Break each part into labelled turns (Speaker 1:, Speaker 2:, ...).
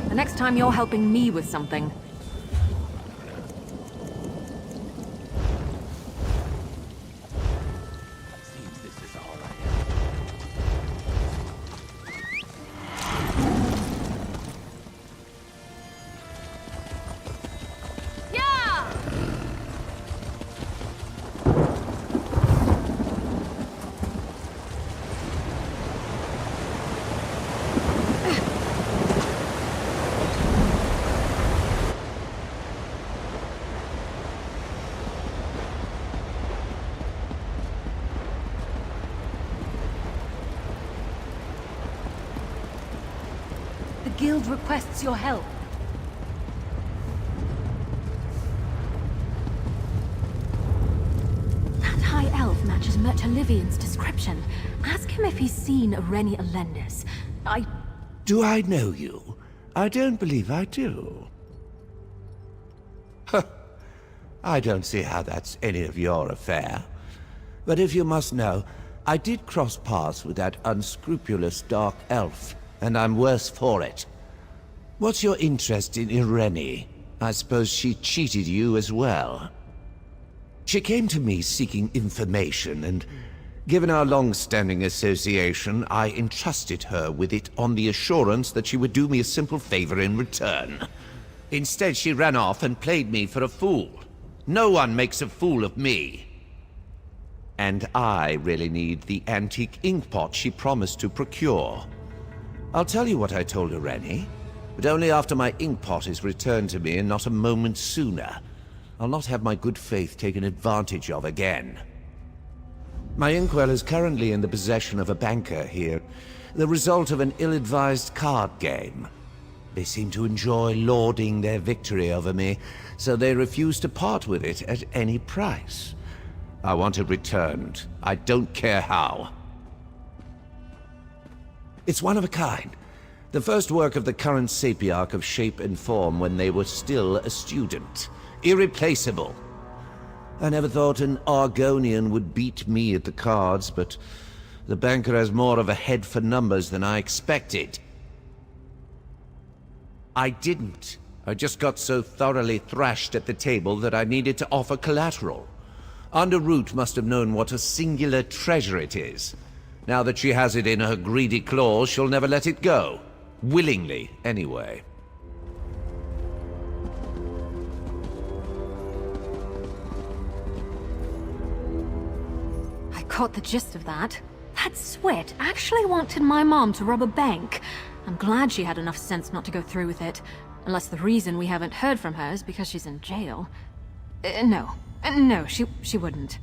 Speaker 1: The next time you're helping me with something.
Speaker 2: Seems this is all I have.
Speaker 1: Yeah! The guild requests your help. That high elf matches Mertalivian's description. Ask him if he's seen Irene Alendis.
Speaker 3: Do I know you? I don't believe I do. Huh. I don't see how that's any of your affair. But if you must know, I did cross paths with that unscrupulous dark elf, and I'm worse for it. What's your interest in Irene? I suppose she cheated you as well. She came to me seeking information, and given our long-standing association, I entrusted her with it on the assurance that she would do me a simple favor in return. Instead, she ran off and played me for a fool. No one makes a fool of me. And I really need the antique inkpot she promised to procure. I'll tell you what I told Irene, but only after my inkpot is returned to me and not a moment sooner. I'll not have my good faith taken advantage of again. My inkwell is currently in the possession of a banker here, the result of an ill-advised card game. They seem to enjoy lauding their victory over me, so they refuse to part with it at any price. I want it returned. I don't care how. It's one of a kind. The first work of the current Sapiarch of Shape and Form when they were still a student. Irreplaceable. I never thought an Argonian would beat me at the cards, but the banker has more of a head for numbers than I expected. I didn't. I just got so thoroughly thrashed at the table that I needed to offer collateral. Underroot must have known what a singular treasure it is. Now that she has it in her greedy claws, she'll never let it go. Willingly, anyway.
Speaker 1: I caught the gist of that. That Sweat actually wanted my mom to rob a bank. I'm glad she had enough sense not to go through with it. Unless the reason we haven't heard from her is because she's in jail. No, she wouldn't.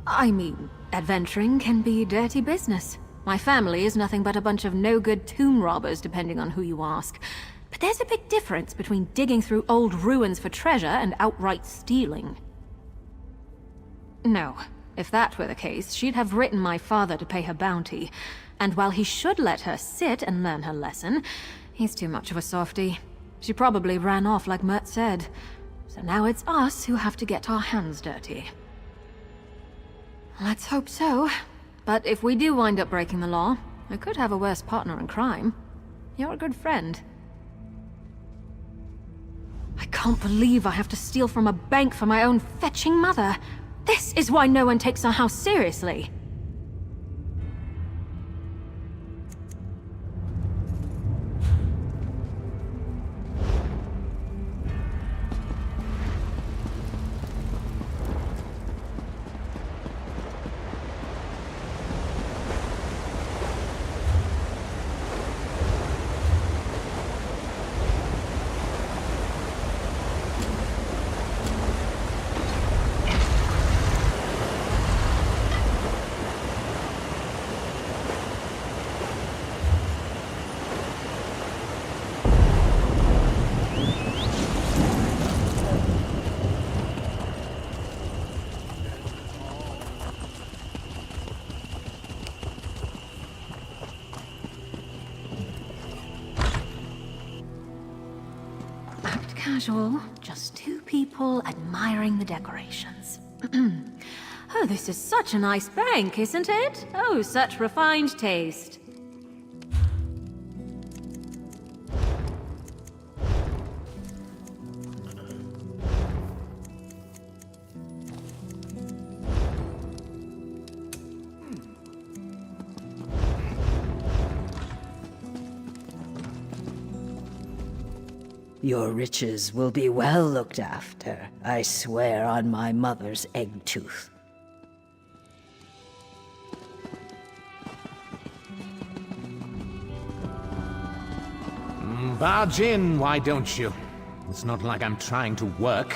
Speaker 1: I mean, adventuring can be dirty business. My family is nothing but a bunch of no-good tomb robbers, depending on who you ask. But there's a big difference between digging through old ruins for treasure and outright stealing. No, if that were the case, she'd have written my father to pay her bounty. And while he should let her sit and learn her lesson, he's too much of a softie. She probably ran off like Mert said. So now it's us who have to get our hands dirty. Let's hope so. But if we do wind up breaking the law, I could have a worse partner in crime. You're a good friend. I can't believe I have to steal from a bank for my own fetching mother. This is why no one takes our house seriously. Casual, just two people admiring the decorations. Oh, this is such a nice bank, isn't it? Oh, such refined taste.
Speaker 4: Your riches will be well looked after, I swear on my mother's egg tooth.
Speaker 2: Barge in, why don't you? It's not like I'm trying to work.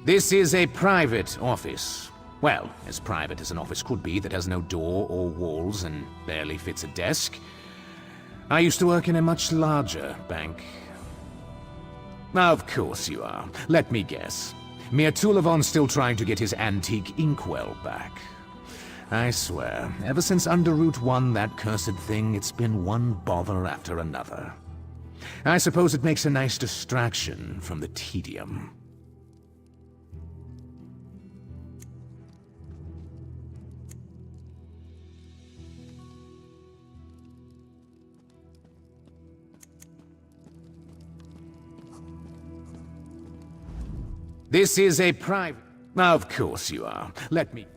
Speaker 2: This is a private office. Well, as private as an office could be that has no door or walls and barely fits a desk. I used to work in a much larger bank. Of course you are. Let me guess. Mir Tulavon's still trying to get his antique inkwell back. I swear, ever since Underroot won that cursed thing, it's been one bother after another. I suppose it makes a nice distraction from the tedium. This is a private... Of course you are. Let me...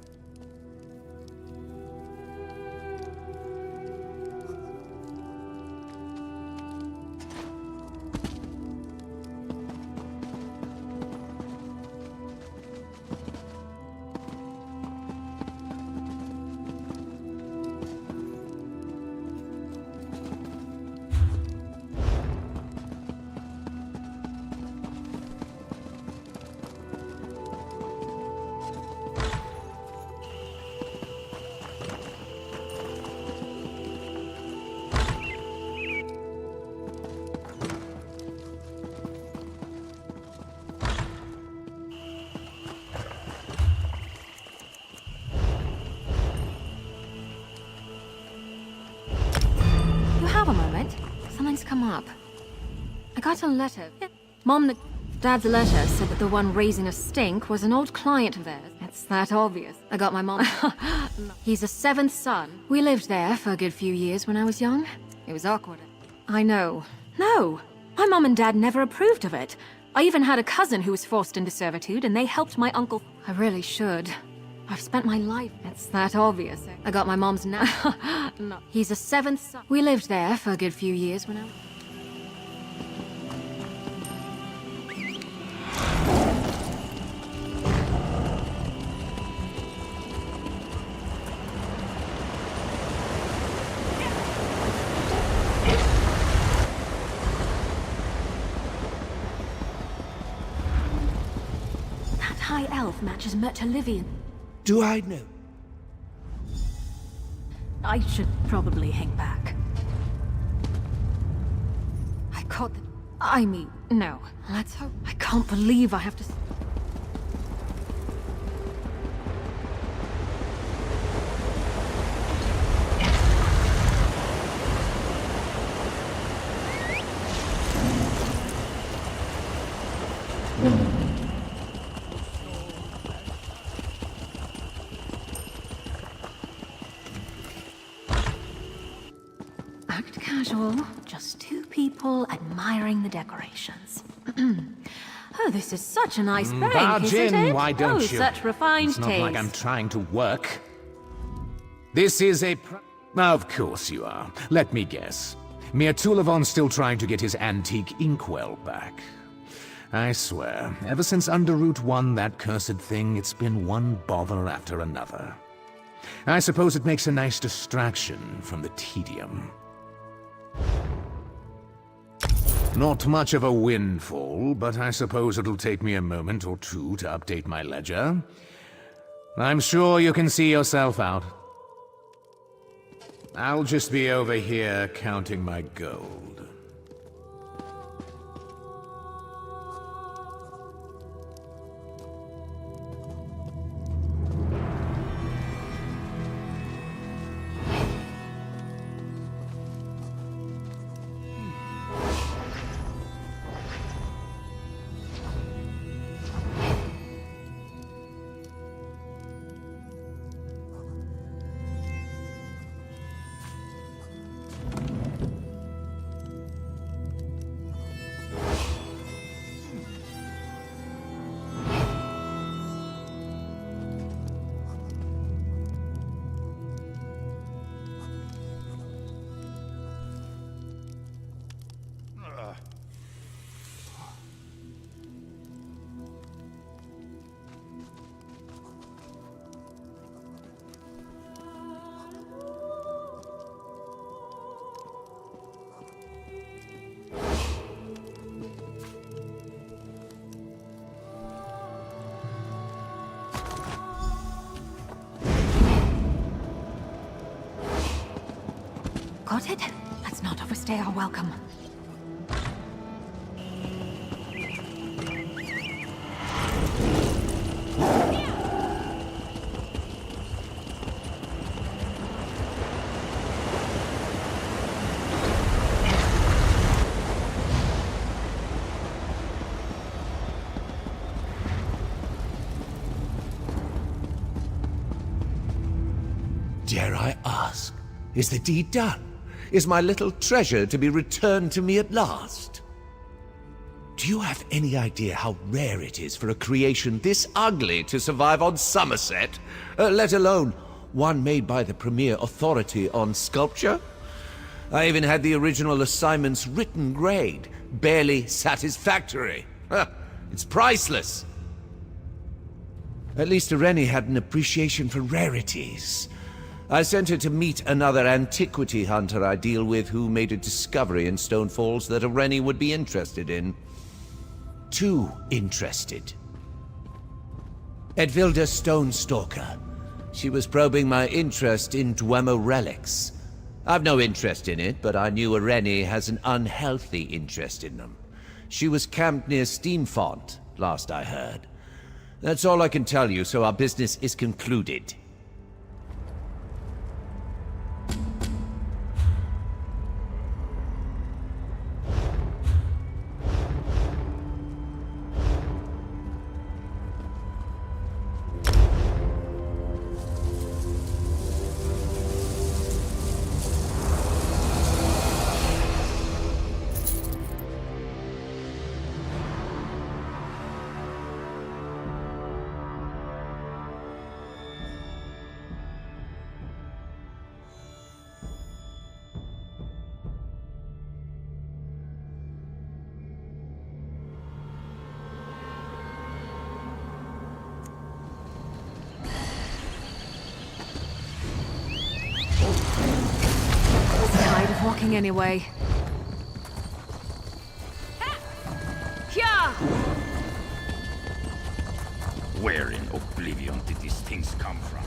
Speaker 1: Have a moment. Something's come up. I got a letter. Dad's letter said that the one raising a stink was an old client of theirs. It's that obvious. I got my mom. He's a seventh son. We lived there for a good few years when I was young. It was awkward. I know. No! My mom and dad never approved of it. I even had a cousin who was forced into servitude, and they helped my uncle. I really should. I've spent my life. It's that obvious. I got my mom's now. No. He's a seventh son. We lived there for a good few years when I was... That high elf matches Mertalivian.
Speaker 3: Do I know?
Speaker 1: I should probably hang back. I caught the... I mean, no. Let's hope... I can't believe I have to... Act casual, just two people admiring the decorations. Oh, this is such a nice bank,
Speaker 2: Barge
Speaker 1: isn't
Speaker 2: in,
Speaker 1: it?
Speaker 2: why don't
Speaker 1: oh,
Speaker 2: you?
Speaker 1: Such refined
Speaker 2: It's not
Speaker 1: taste.
Speaker 2: like I'm trying to work. This is a... Of course you are. Let me guess. Mir Tulavon's still trying to get his antique inkwell back. I swear, ever since Underroot won that cursed thing, it's been one bother after another. I suppose it makes a nice distraction from the tedium. Not much of a windfall, but I suppose it'll take me a moment or two to update my ledger. I'm sure you can see yourself out. I'll just be over here counting my gold.
Speaker 1: Got it? Let's not overstay our welcome.
Speaker 3: Is the deed done? Is my little treasure to be returned to me at last? Do you have any idea how rare it is for a creation this ugly to survive on Somerset? Let alone one made by the premier authority on sculpture? I even had the original assignment's written grade. Barely satisfactory. It's priceless. At least Irene had an appreciation for rarities. I sent her to meet another antiquity hunter I deal with who made a discovery in Stone Falls that Irene would be interested in. Too interested. Edwilda Stonestalker. She was probing my interest in Dwemer relics. I've no interest in it, but I knew Irene has an unhealthy interest in them. She was camped near Steamfont, last I heard. That's all I can tell you, so our business is concluded.
Speaker 1: Walking anyway.
Speaker 5: Where in Oblivion did these things come from?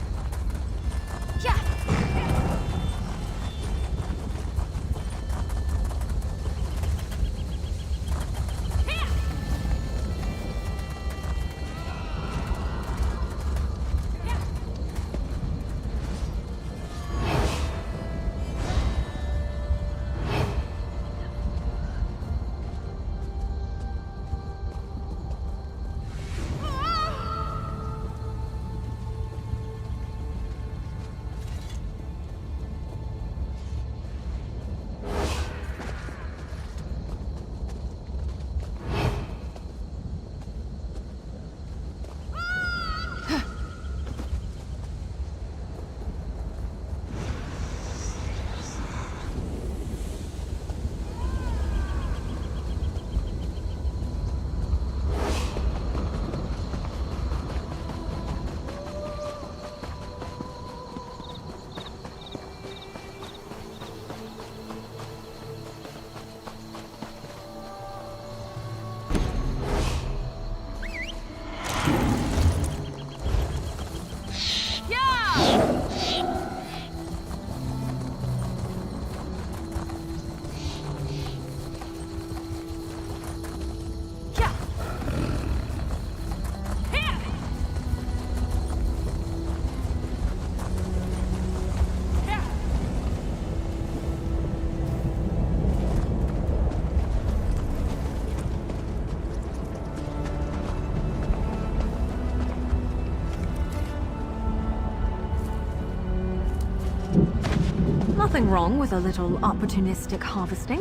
Speaker 1: Nothing wrong with a little opportunistic harvesting.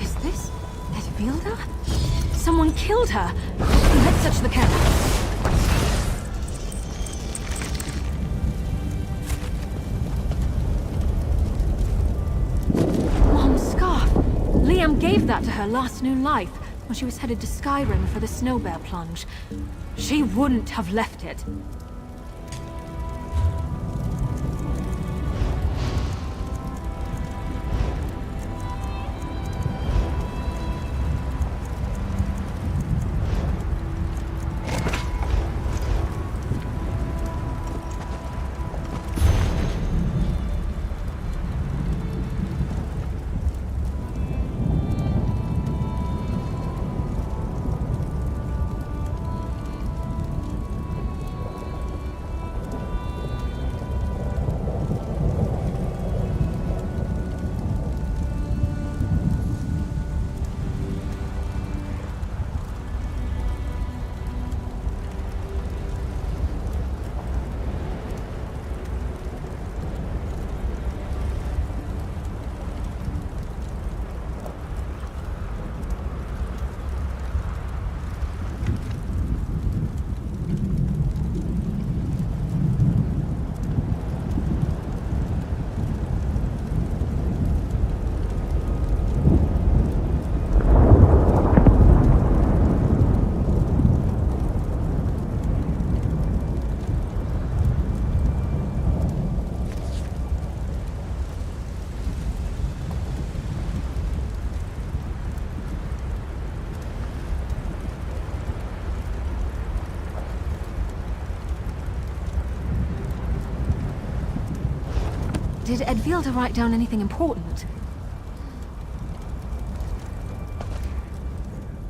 Speaker 1: Is this Edwilda? Someone killed her! Let's search the camp. Mom's scarf! Liam gave that to her last new life, when she was headed to Skyrim for the Snow Bear plunge. She wouldn't have left it. Did Edvilda write down anything important?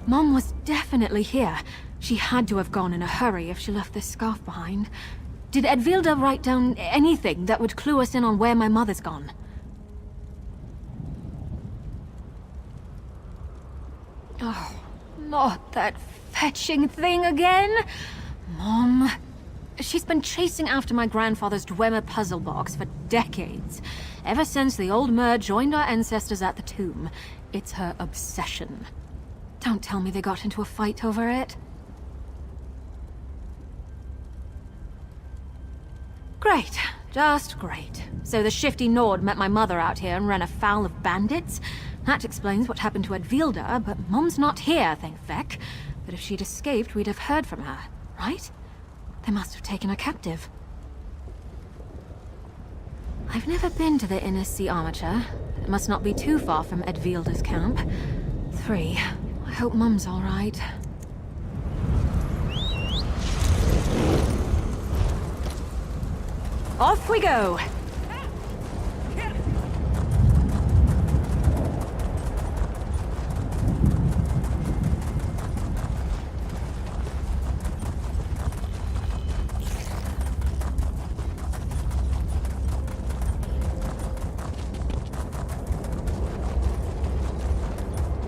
Speaker 1: Mom was definitely here. She had to have gone in a hurry if she left this scarf behind. Did Edvilda write down anything that would clue us in on where my mother's gone? Oh, not that fetching thing again! Mom... She's been chasing after my grandfather's Dwemer puzzle box for decades. Ever since the old mer joined our ancestors at the tomb. It's her obsession. Don't tell me they got into a fight over it. Great. Just great. So the shifty Nord met my mother out here and ran afoul of bandits? That explains what happened to Edvilda, but Mom's not here, thank feck. But if she'd escaped, we'd have heard from her, right? They must have taken her captive. I've never been to the Inner Sea Armature. It must not be too far from Edvilda's camp. 3. I hope Mum's all right. Off we go!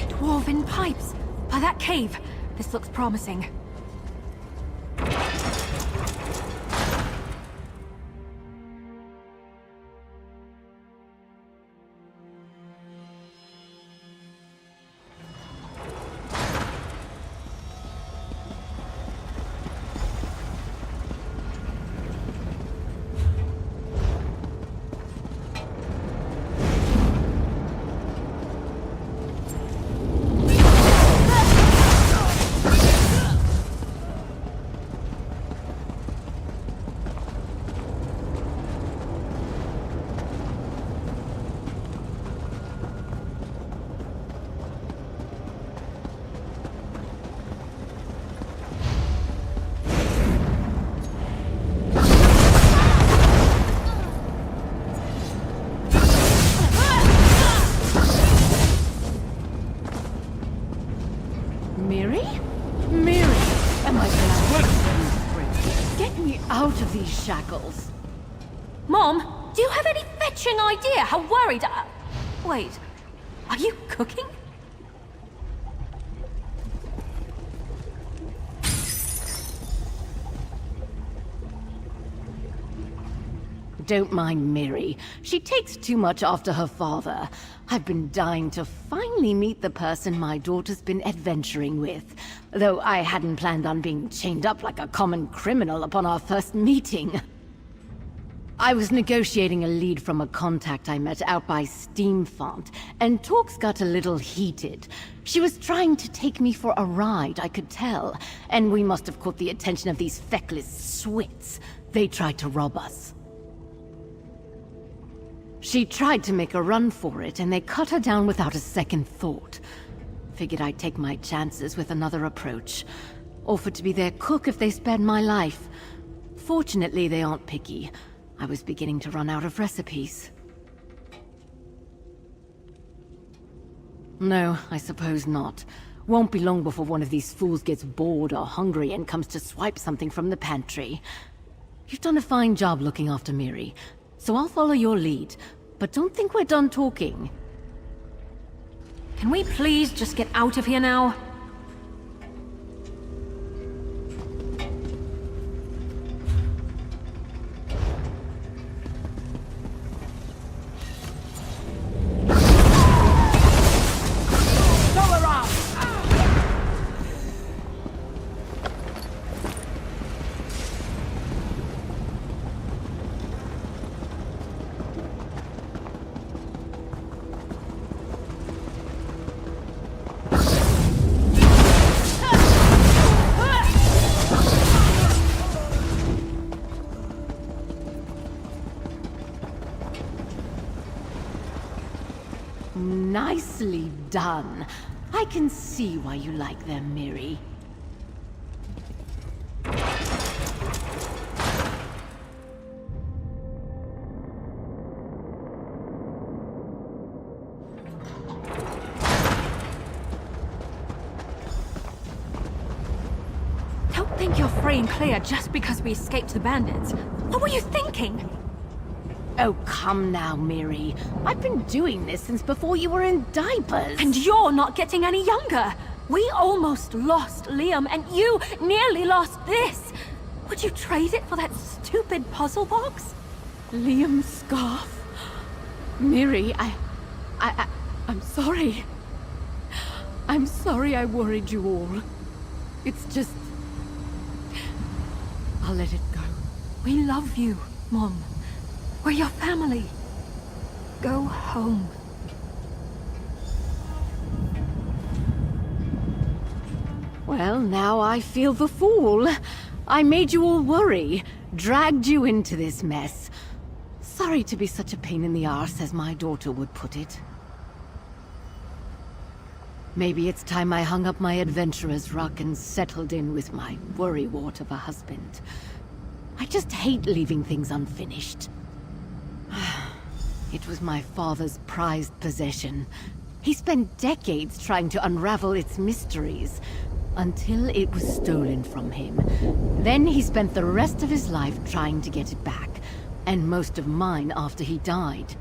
Speaker 1: Dwarven pipes! By that cave! This looks promising.
Speaker 6: Miri? Miri! Am I glad? Get me out of these shackles.
Speaker 1: Mom, do you have any fetching idea how worried Wait, are you cooking?
Speaker 6: Don't mind Miri. She takes too much after her father. I've been dying to finally meet the person my daughter's been adventuring with. Though I hadn't planned on being chained up like a common criminal upon our first meeting. I was negotiating a lead from a contact I met out by Steamfont, and talks got a little heated. She was trying to take me for a ride, I could tell, and we must have caught the attention of these feckless swits. They tried to rob us. She tried to make a run for it, and they cut her down without a second thought. Figured I'd take my chances with another approach. Offered to be their cook if they spared my life. Fortunately, they aren't picky. I was beginning to run out of recipes. No, I suppose not. Won't be long before one of these fools gets bored or hungry and comes to swipe something from the pantry. You've done a fine job looking after Miri, so I'll follow your lead. But don't think we're done talking.
Speaker 1: Can we please just get out of here now?
Speaker 6: Nicely done. I can see why you like them, Miri.
Speaker 1: think you're free and clear just because we escaped the bandits? What were you thinking?
Speaker 6: Oh, come now, Miri. I've been doing this since before you were in diapers.
Speaker 1: And you're not getting any younger. We almost lost Liam, and you nearly lost this. Would you trade it for that stupid puzzle box?
Speaker 6: Liam's scarf. Miri, I'm sorry. I'm sorry I worried you all. It's just... I'll let it go.
Speaker 1: We love you, Mom. We're your family. Go home.
Speaker 6: Well, now I feel the fool. I made you all worry, dragged you into this mess. Sorry to be such a pain in the arse, as my daughter would put it. Maybe it's time I hung up my adventurer's ruck and settled in with my worrywart of a husband. I just hate leaving things unfinished. It was my father's prized possession. He spent decades trying to unravel its mysteries, until it was stolen from him. Then he spent the rest of his life trying to get it back, and most of mine after he died.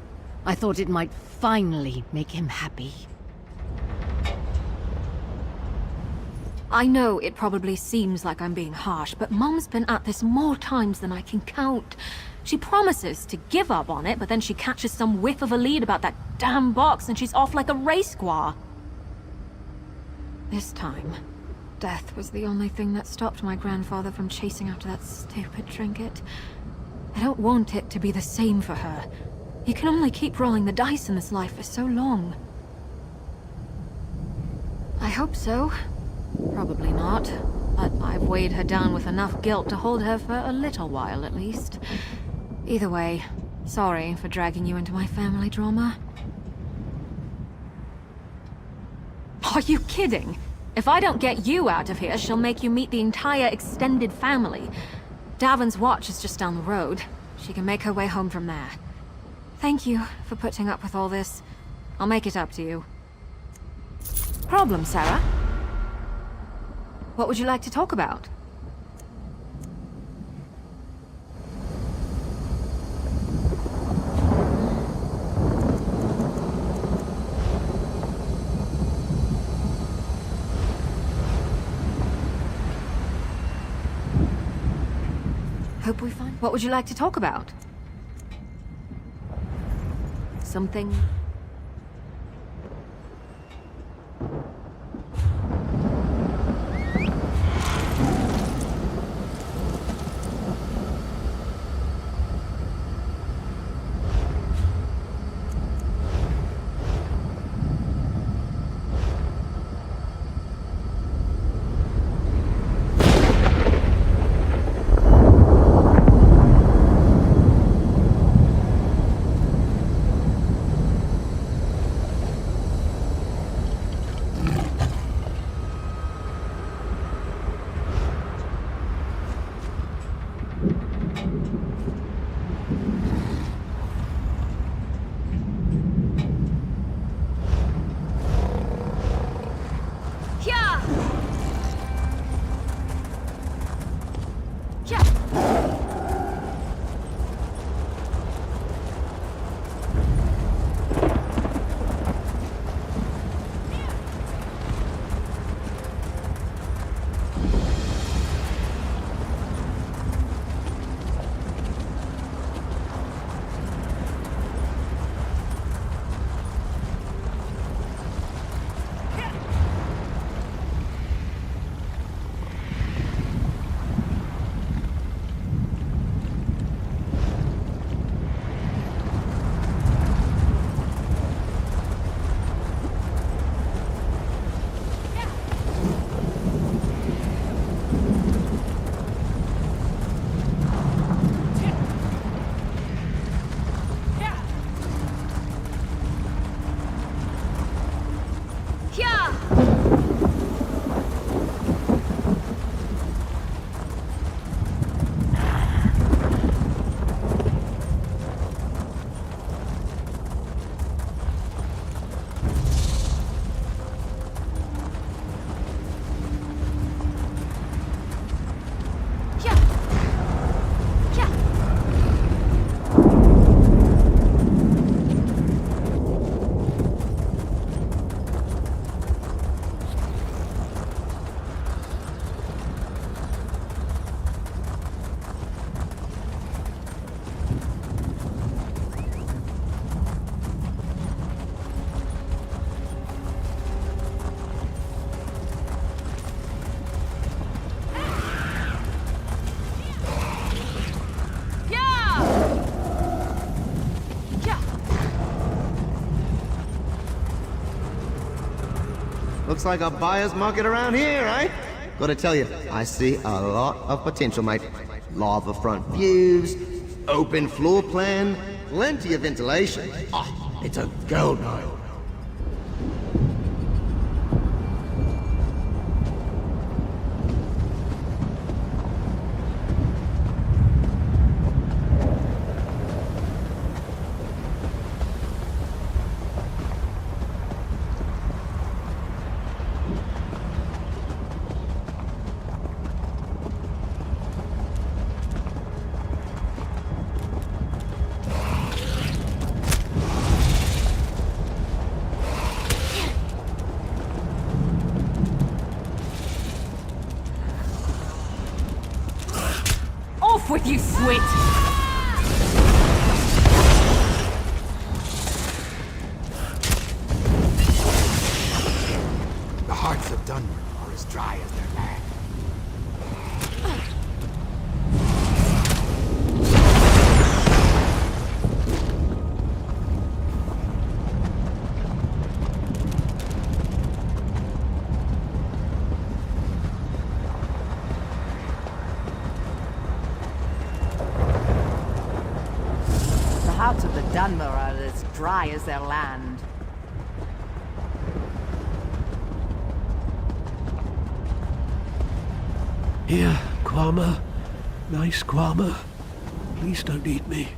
Speaker 6: I thought it might finally make him happy.
Speaker 1: I know it probably seems like I'm being harsh, but Mom's been at this more times than I can count. She promises to give up on it, but then she catches some whiff of a lead about that damn box and she's off like a race squaw. This time, death was the only thing that stopped my grandfather from chasing after that stupid trinket. I don't want it to be the same for her. You can only keep rolling the dice in this life for so long. I hope so. Probably not. But I've weighed her down with enough guilt to hold her for a little while at least. Either way, sorry for dragging you into my family drama. Are you kidding? If I don't get you out of here, she'll make you meet the entire extended family. Davin's watch is just down the road. She can make her way home from there. Thank you for putting up with all this. I'll make it up to you. Problem, Sarah? What would you like to talk about? Hope we find... What would you like to talk about? Something...
Speaker 7: Looks like a buyer's market around here, right? Gotta tell you, I see a lot of potential, mate. Lava front views, open floor plan, plenty of ventilation. Oh, it's a gold mine.
Speaker 1: Off with you, Swit!
Speaker 8: The hearts of Dunmer are as dry as their land.
Speaker 9: The hearts of the Dunmer are as dry as their land.
Speaker 10: Here, Kwama. Nice Kwama. Please don't eat me.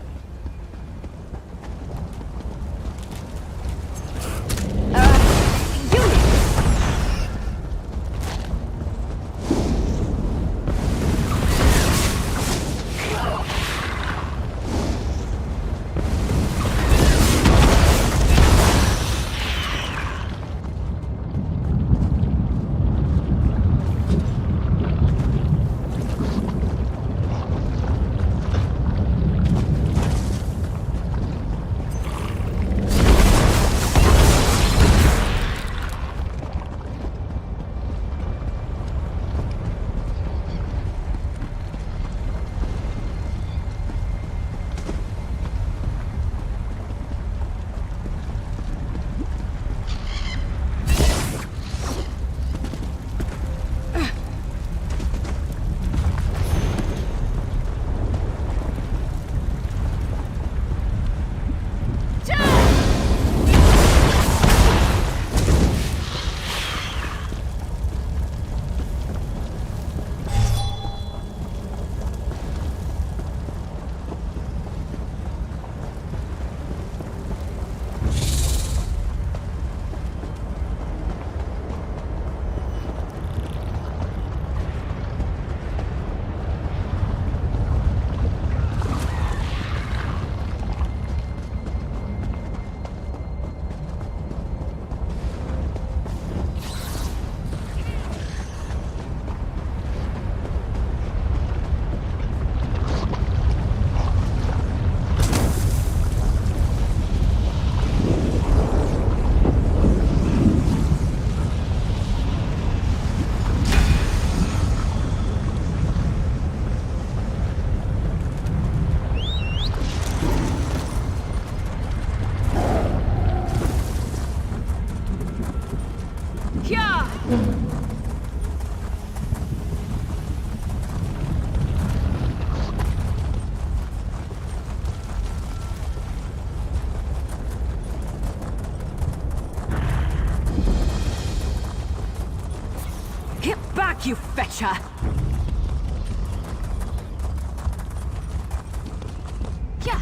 Speaker 1: You fetcher! Yeah.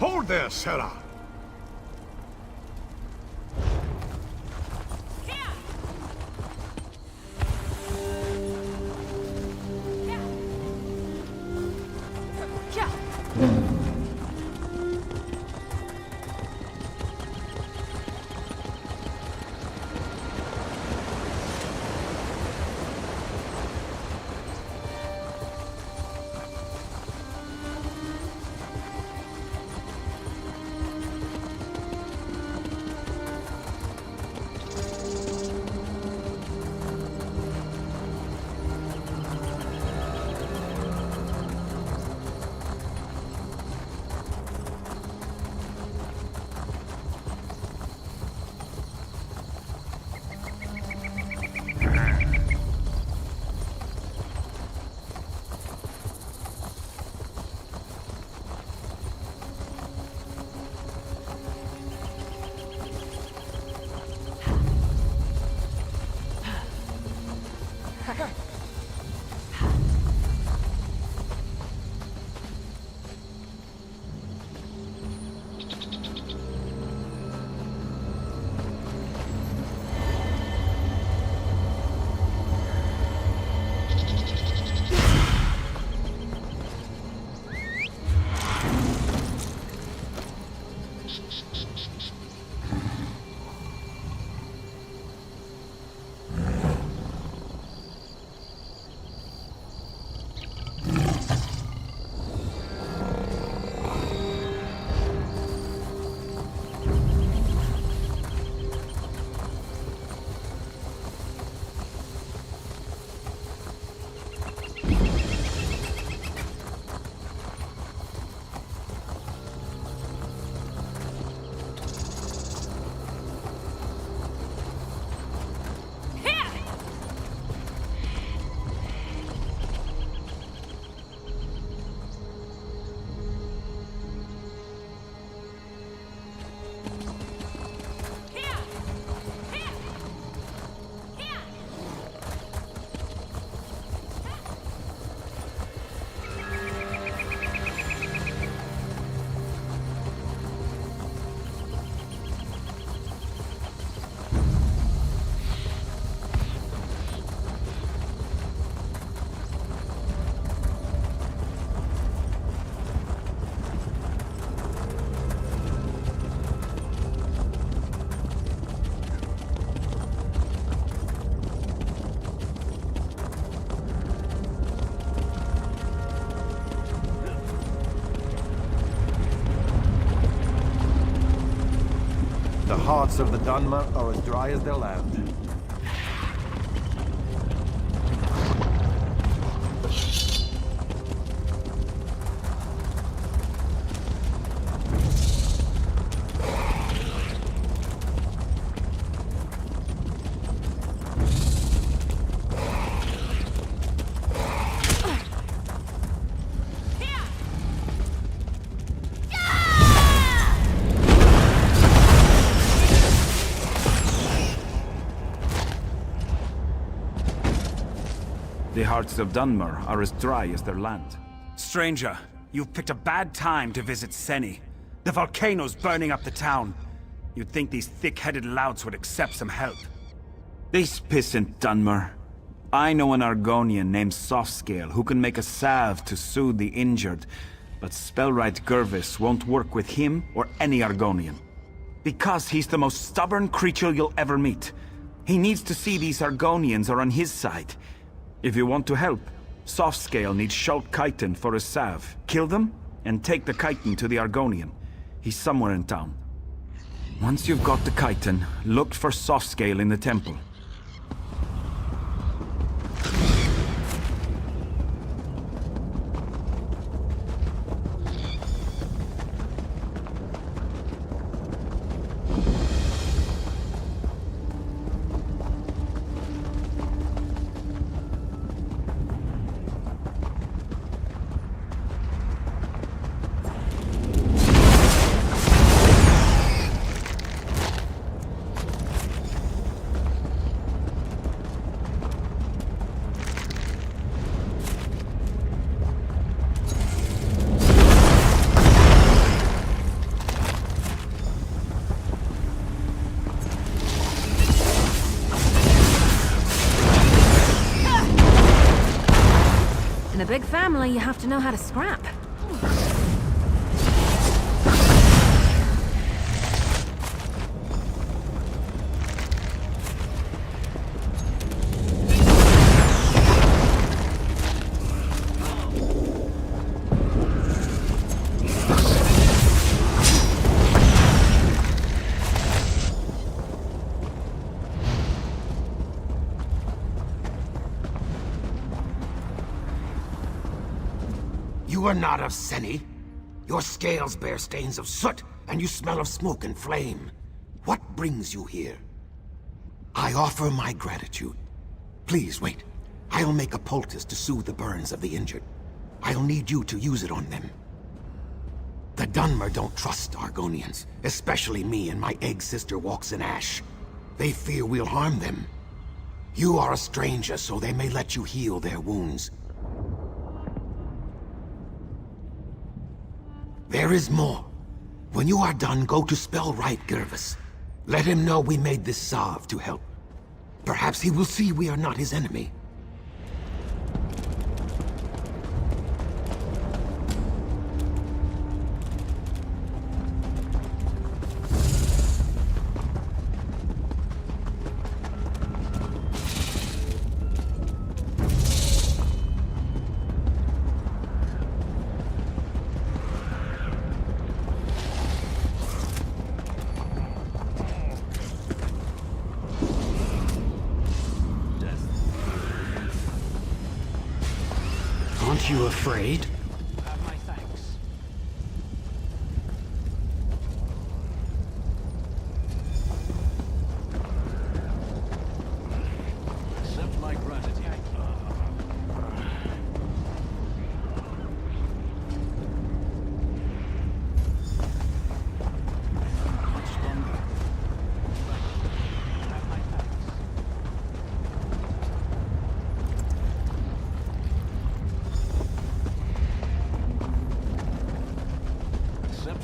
Speaker 8: Hold there, Sarah.
Speaker 11: hearts of the Dunmer are as dry as their land.
Speaker 12: The hearts of Dunmer are as dry as their land.
Speaker 13: Stranger, you've picked a bad time to visit Seni. The volcano's burning up the town. You'd think these thick-headed louts would accept some help.
Speaker 12: This pissant Dunmer. I know an Argonian named Softscale who can make a salve to soothe the injured, but Spellwright Gervis won't work with him or any Argonian. Because he's the most stubborn creature you'll ever meet. He needs to see these Argonians are on his side. If you want to help, Softscale needs Schultz Chiton for a salve. Kill them, and take the chiton to the Argonian. He's somewhere in town. Once you've got the chiton, look for Softscale in the temple.
Speaker 1: In a big family, you have to know how to scrap.
Speaker 8: You are not of Seni. Your scales bear stains of soot, and you smell of smoke and flame. What brings you here? I offer my gratitude. Please wait. I'll make a poultice to soothe the burns of the injured. I'll need you to use it on them. The Dunmer don't trust Argonians, especially me and my egg sister walks in ash. They fear we'll harm them. You are a stranger, so they may let you heal their wounds. There is more. When you are done, go to Spellwright Gervis. Let him know we made this salve to help. Perhaps he will see we are not his enemy.
Speaker 10: Aren't you afraid?
Speaker 13: Have my thanks. Accept my gratitude.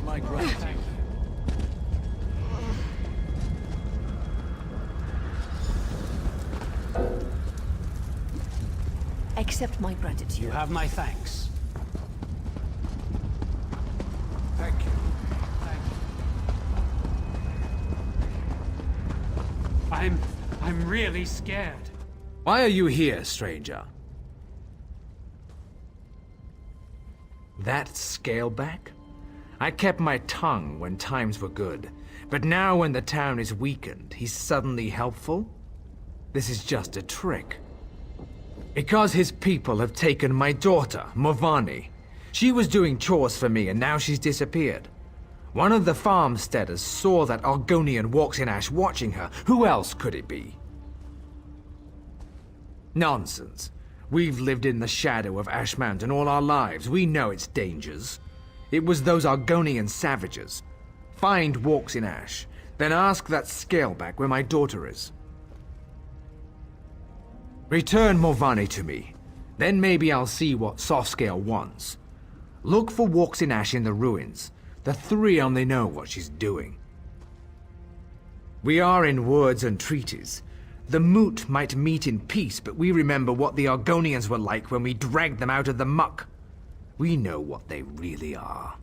Speaker 13: My gratitude.
Speaker 4: Accept my gratitude.
Speaker 13: You have my thanks.
Speaker 8: Thank you.
Speaker 14: I'm really scared.
Speaker 2: Why are you here, stranger? That Scaleback?
Speaker 15: I kept my tongue when times were good, but now when the town is weakened, he's suddenly helpful? This is just a trick. Because his people have taken my daughter, Morvani. She was doing chores for me and now she's disappeared. One of the farmsteaders saw that Argonian walks in Ash watching her. Who else could it be? Nonsense. We've lived in the shadow of Ash Mountain all our lives. We know its dangers. It was those Argonian savages. Find Walks in Ash, then ask that Scaleback where my daughter is. Return Morvani to me. Then maybe I'll see what Softscale wants. Look for Walks in Ash in the ruins. The three only know what she's doing. We are in words and treaties. The Moot might meet in peace, but we remember what the Argonians were like when we dragged them out of the muck. We know what they really are.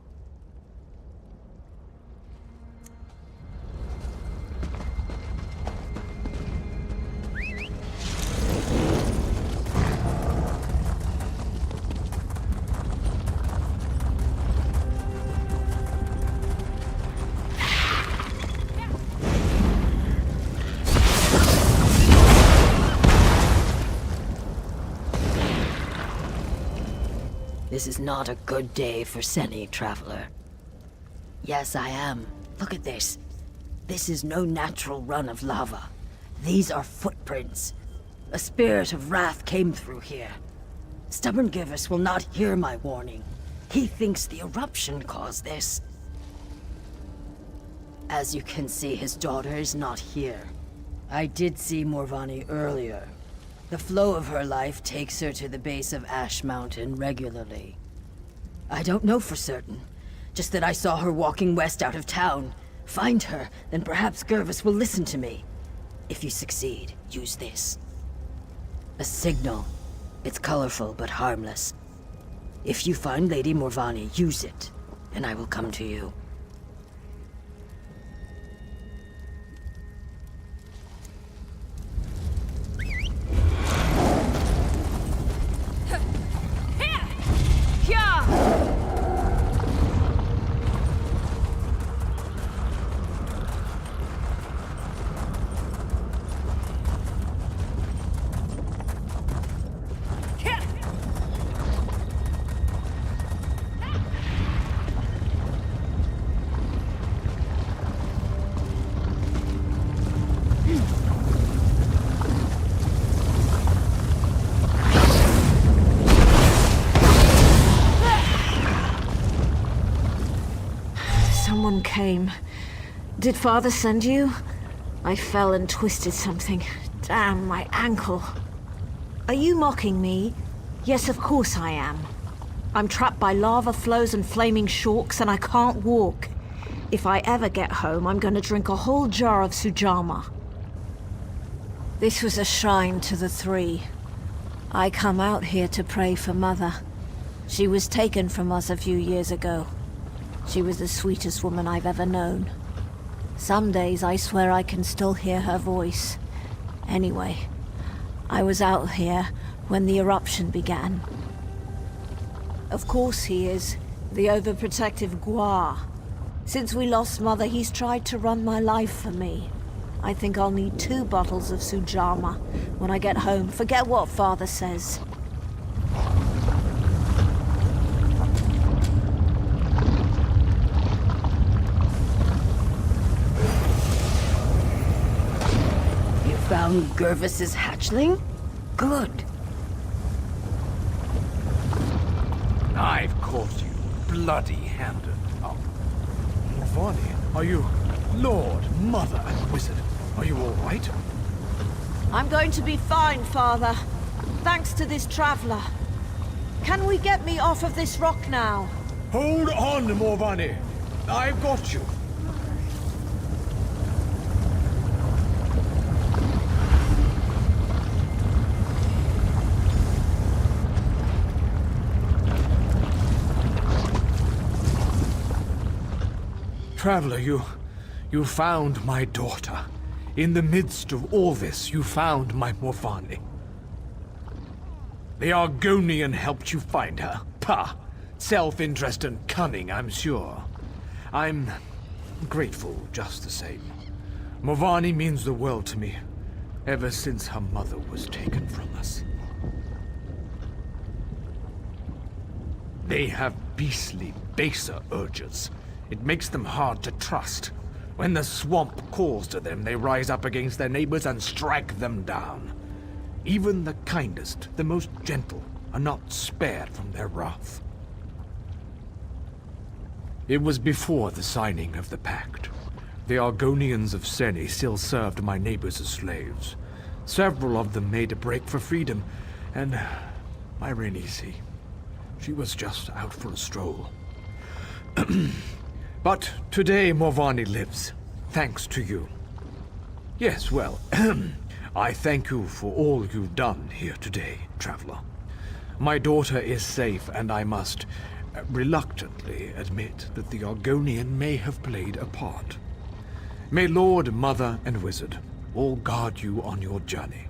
Speaker 4: This is not a good day for Seni, traveler. Yes, I am. Look at this. This is no natural run of lava. These are footprints. A spirit of wrath came through here. Stubborn Givus will not hear my warning. He thinks the eruption caused this. As you can see, his daughter is not here. I did see Morvani earlier. The flow of her life takes her to the base of Ash Mountain regularly. I don't know for certain, just that I saw her walking west out of town. Find her, then perhaps Gervis will listen to me. If you succeed, use this. A signal. It's colorful but harmless. If you find Lady Morvani, use it, and I will come to you.
Speaker 1: Someone came. Did Father send you? I fell and twisted something. Damn, my ankle. Are you mocking me? Yes, of course I am. I'm trapped by lava flows and flaming shorks, and I can't walk. If I ever get home, I'm gonna drink a whole jar of Sujama. This was a shrine to the three. I come out here to pray for Mother. She was taken from us a few years ago. She was the sweetest woman I've ever known. Some days I swear I can still hear her voice. Anyway, I was out here when the eruption began. Of course he is, the overprotective Guar. Since we lost Mother, he's tried to run my life for me. I think I'll need 2 bottles of Sujama when I get home. Forget what Father says.
Speaker 4: Found Gervis's hatchling? Good.
Speaker 15: I've caught you, bloody-handed. Oh. Morvani, are you... Lord, Mother, and Wizard, are you all right?
Speaker 1: I'm going to be fine, Father. Thanks to this traveler. Can we get me off of this rock now?
Speaker 15: Hold on, Morvani. I've got you. Traveler, you found my daughter. In the midst of all this, you found my Morvani. The Argonian helped you find her. Pah! Self-interest and cunning, I'm sure. I'm grateful just the same. Movani means the world to me, ever since her mother was taken from us. They have beastly, baser urges. It makes them hard to trust. When the swamp calls to them, they rise up against their neighbors and strike them down. Even the kindest, the most gentle, are not spared from their wrath. It was before the signing of the pact. The Argonians of Seni still served my neighbors as slaves. Several of them made a break for freedom, and my Renisi, she was just out for a stroll. But today Morvani lives, thanks to you. Yes, well, I thank you for all you've done here today, traveler. My daughter is safe, and I must reluctantly admit that the Argonian may have played a part. May Lord, Mother, and Wizard all guard you on your journey.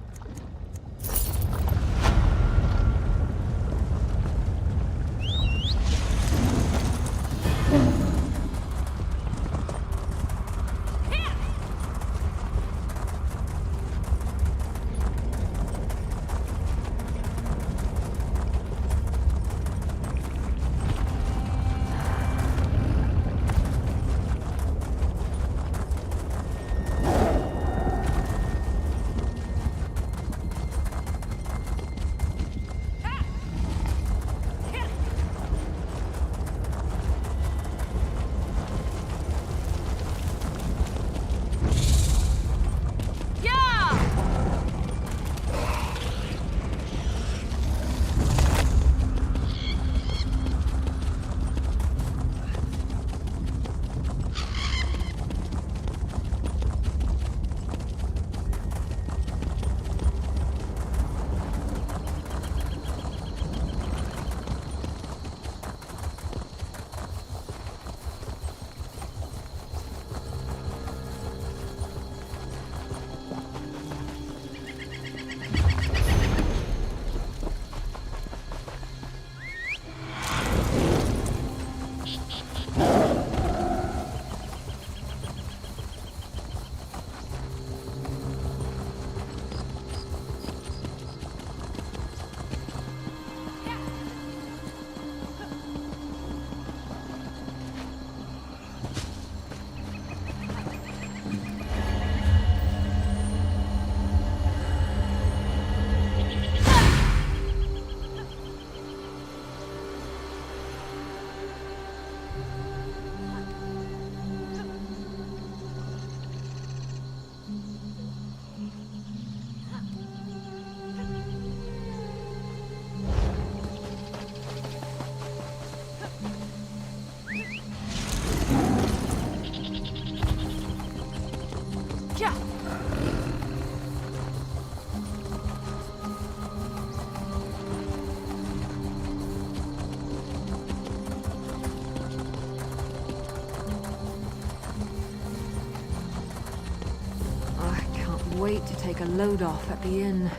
Speaker 1: Wait to take a load off at the inn.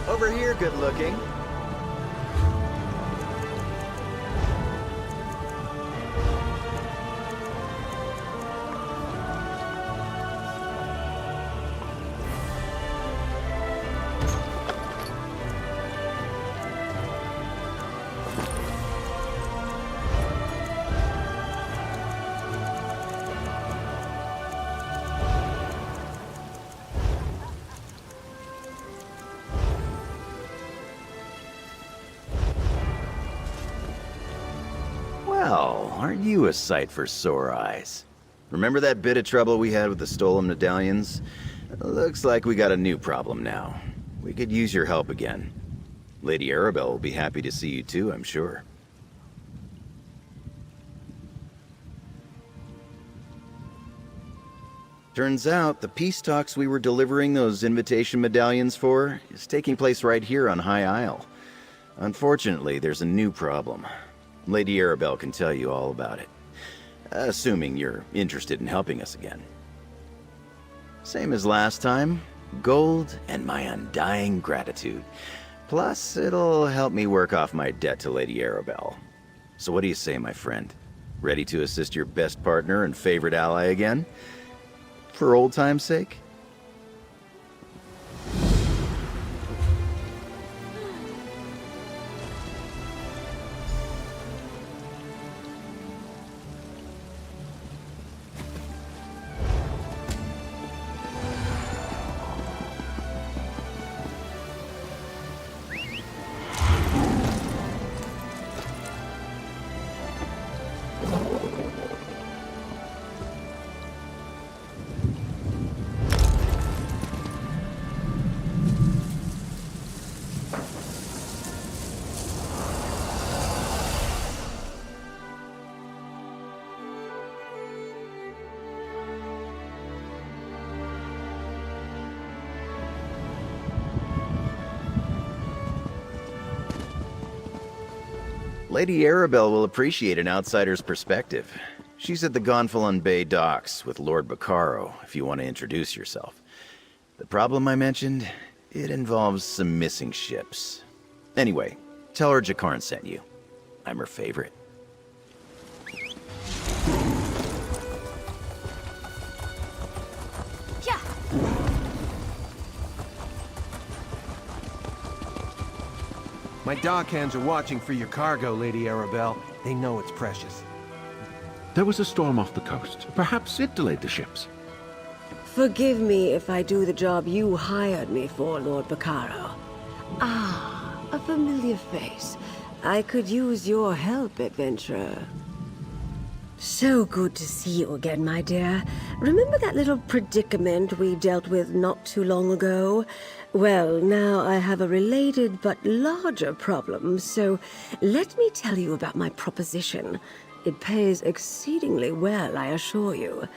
Speaker 16: Over here, good looking. Well, aren't you a sight for sore eyes? Remember that bit of trouble we had with the stolen medallions? Looks like we got a new problem now. We could use your help again. Lady Arabelle will be happy to see you too, I'm sure. Turns out, the peace talks we were delivering those invitation medallions for is taking place right here on High Isle. Unfortunately, there's a new problem. Lady Arabelle can tell you all about it. Assuming you're interested in helping us again. Same as last time, gold and my undying gratitude. Plus, it'll help me work off my debt to Lady Arabelle. So what do you say, my friend? Ready to assist your best partner and favorite ally again? For old time's sake? Lady Arabelle will appreciate an outsider's perspective. She's at the Gonfalon Bay docks with Lord Bacaro, if you want to introduce yourself. The problem I mentioned, it involves some missing ships. Anyway, tell her Jakarn sent you. I'm her favorite.
Speaker 1: Yeah.
Speaker 11: My dock hands are watching for your cargo, Lady Arabelle. They know it's precious.
Speaker 5: There was a storm off the coast. Perhaps it delayed the ships.
Speaker 17: Forgive me if I do the job you hired me for, Lord Bacaro. Ah, a familiar face. I could use your help, adventurer. So good to see you again, my dear. Remember that little predicament we dealt with not too long ago? Well, now I have a related but larger problem, so let me tell you about my proposition. It pays exceedingly well, I assure you.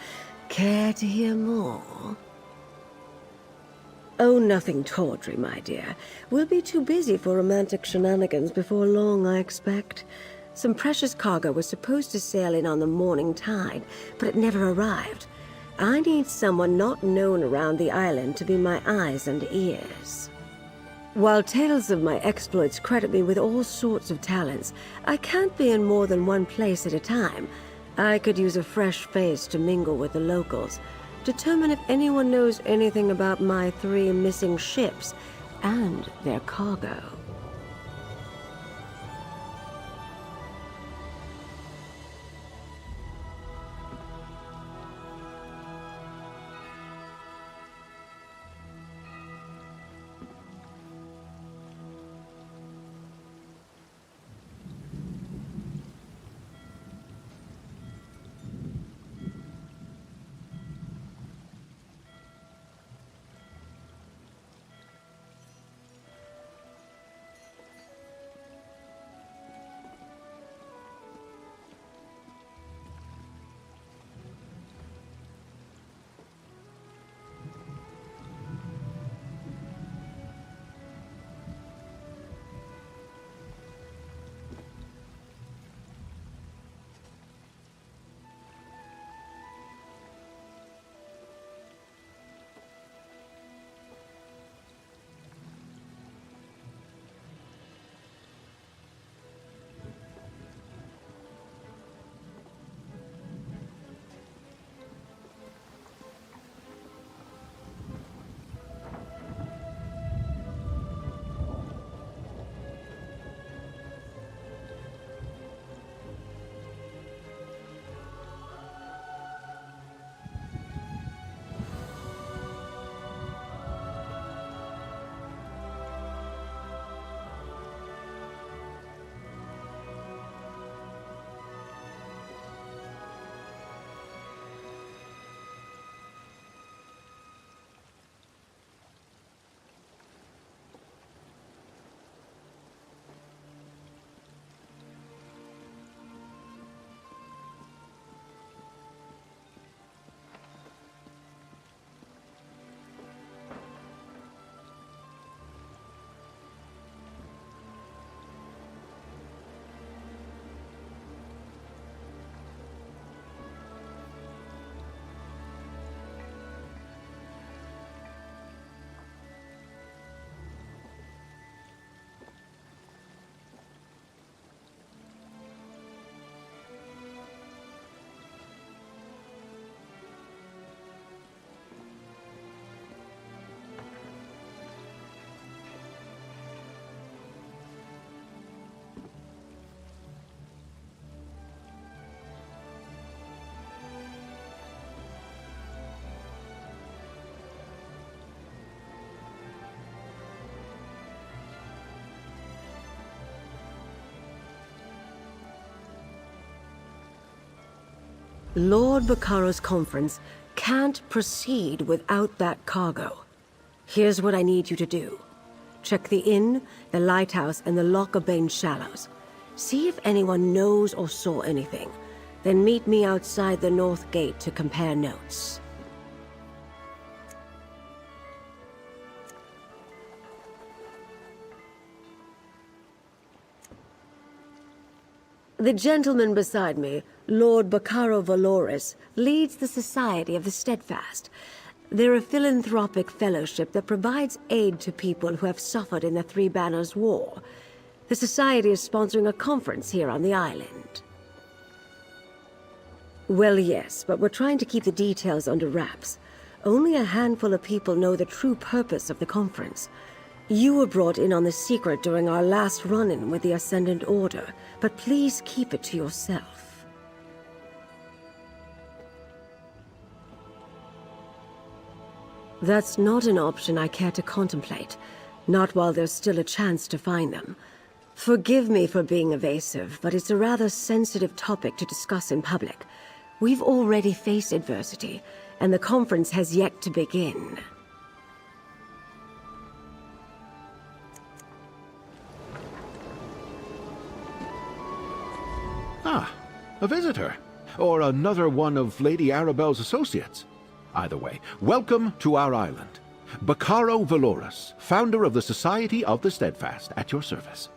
Speaker 17: Care to hear more? Oh, nothing tawdry, my dear. We'll be too busy for romantic shenanigans before long, I expect. Some precious cargo was supposed to sail in on the morning tide, but it never arrived. I need someone not known around the island to be my eyes and ears. While tales of my exploits credit me with all sorts of talents, I can't be in more than one place at a time. I could use a fresh face to mingle with the locals, determine if anyone knows anything about my 3 missing ships and their cargo. Lord Baccaro's conference can't proceed without that cargo. Here's what I need you to do. Check the inn, the lighthouse, and the Lochabane Shallows. See if anyone knows or saw anything. Then meet me outside the North Gate to compare notes. The gentleman beside me, Lord Baccaro Valoris, leads the Society of the Steadfast. They're a philanthropic fellowship that provides aid to people who have suffered in the Three Banners War. The Society is sponsoring a conference here on the island. Well, yes, but we're trying to keep the details under wraps. Only a handful of people know the true purpose of the conference. You were brought in on the secret during our last run-in with the Ascendant Order, but please keep it to yourself. That's not an option I care to contemplate, not while there's still a chance to find them. Forgive me for being evasive, but it's a rather sensitive topic to discuss in public. We've already faced adversity, and the conference has yet to begin.
Speaker 18: Ah, a visitor. Or another one of Lady Arabelle's associates. Either way, welcome to our island. Baccaro Valoris, founder of the Society of the Steadfast, at your service.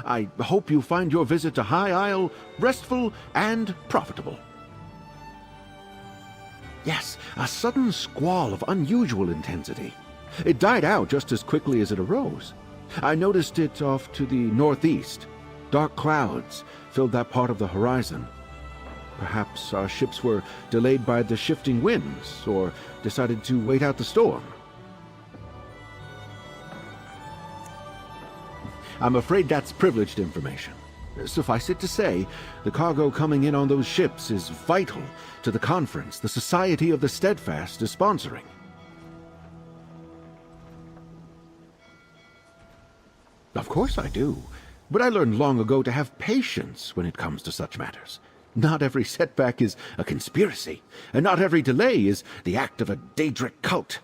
Speaker 18: I hope you find your visit to High Isle restful and profitable. Yes, a sudden squall of unusual intensity. It died out just as quickly as it arose. I noticed it off to the northeast. Dark clouds filled that part of the horizon. Perhaps our ships were delayed by the shifting winds, or decided to wait out the storm. I'm afraid that's privileged information. Suffice it to say, the cargo coming in on those ships is vital to the conference the Society of the Steadfast is sponsoring. Of course I do, but I learned long ago to have patience when it comes to such matters. Not every setback is a conspiracy, and not every delay is the act of a Daedric cult.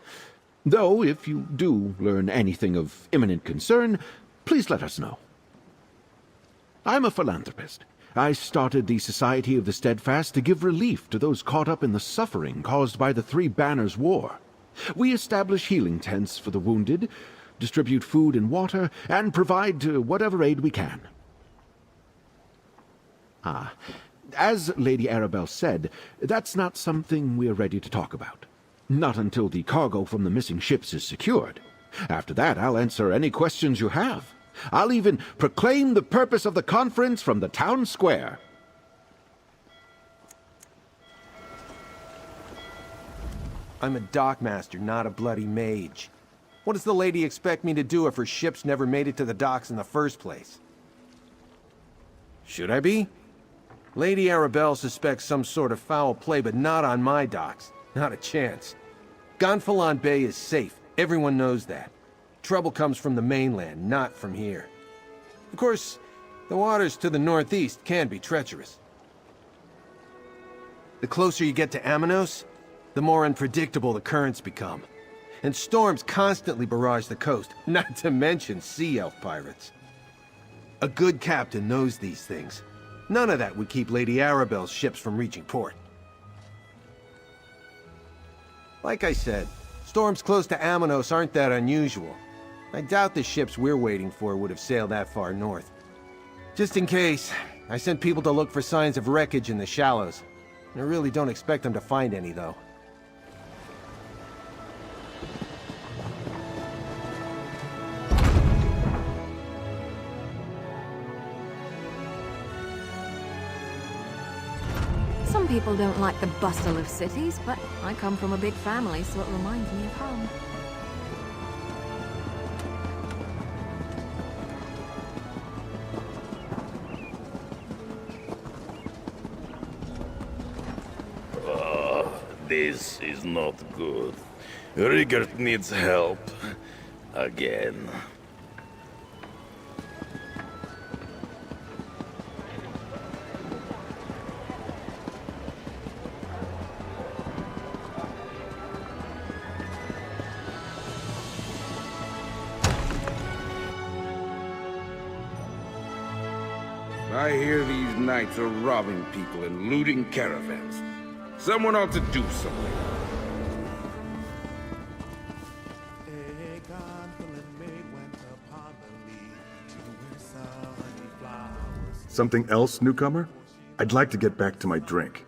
Speaker 18: Though, if you do learn anything of imminent concern, please let us know. I'm a philanthropist. I started the Society of the Steadfast to give relief to those caught up in the suffering caused by the Three Banners War. We establish healing tents for the wounded, distribute food and water, and provide whatever aid we can. As Lady Arabelle said, that's not something we're ready to talk about. Not until the cargo from the missing ships is secured. After that, I'll answer any questions you have. I'll even proclaim the purpose of the conference from the town square.
Speaker 11: I'm a dockmaster, not a bloody mage. What does the lady expect me to do if her ships never made it to the docks in the first place? Should I be? Lady Arabelle suspects some sort of foul play, but not on my docks. Not a chance. Gonfalon Bay is safe. Everyone knows that. Trouble comes from the mainland, not from here. Of course, the waters to the northeast can be treacherous. The closer you get to Amanos, the more unpredictable the currents become. And storms constantly barrage the coast, not to mention sea elf pirates. A good captain knows these things. None of that would keep Lady Arabelle's ships from reaching port. Like I said, storms close to Amanos aren't that unusual. I doubt the ships we're waiting for would have sailed that far north. Just in case, I sent people to look for signs of wreckage in the shallows. I really don't expect them to find any, though.
Speaker 1: Some people don't like the bustle of cities, but I come from a big family, so it reminds me of home.
Speaker 5: This is not good. Rigert needs help. Again.
Speaker 19: hear these knights are robbing people and looting caravans. Someone ought to do something.
Speaker 20: Something else, newcomer? I'd like to get back to my drink.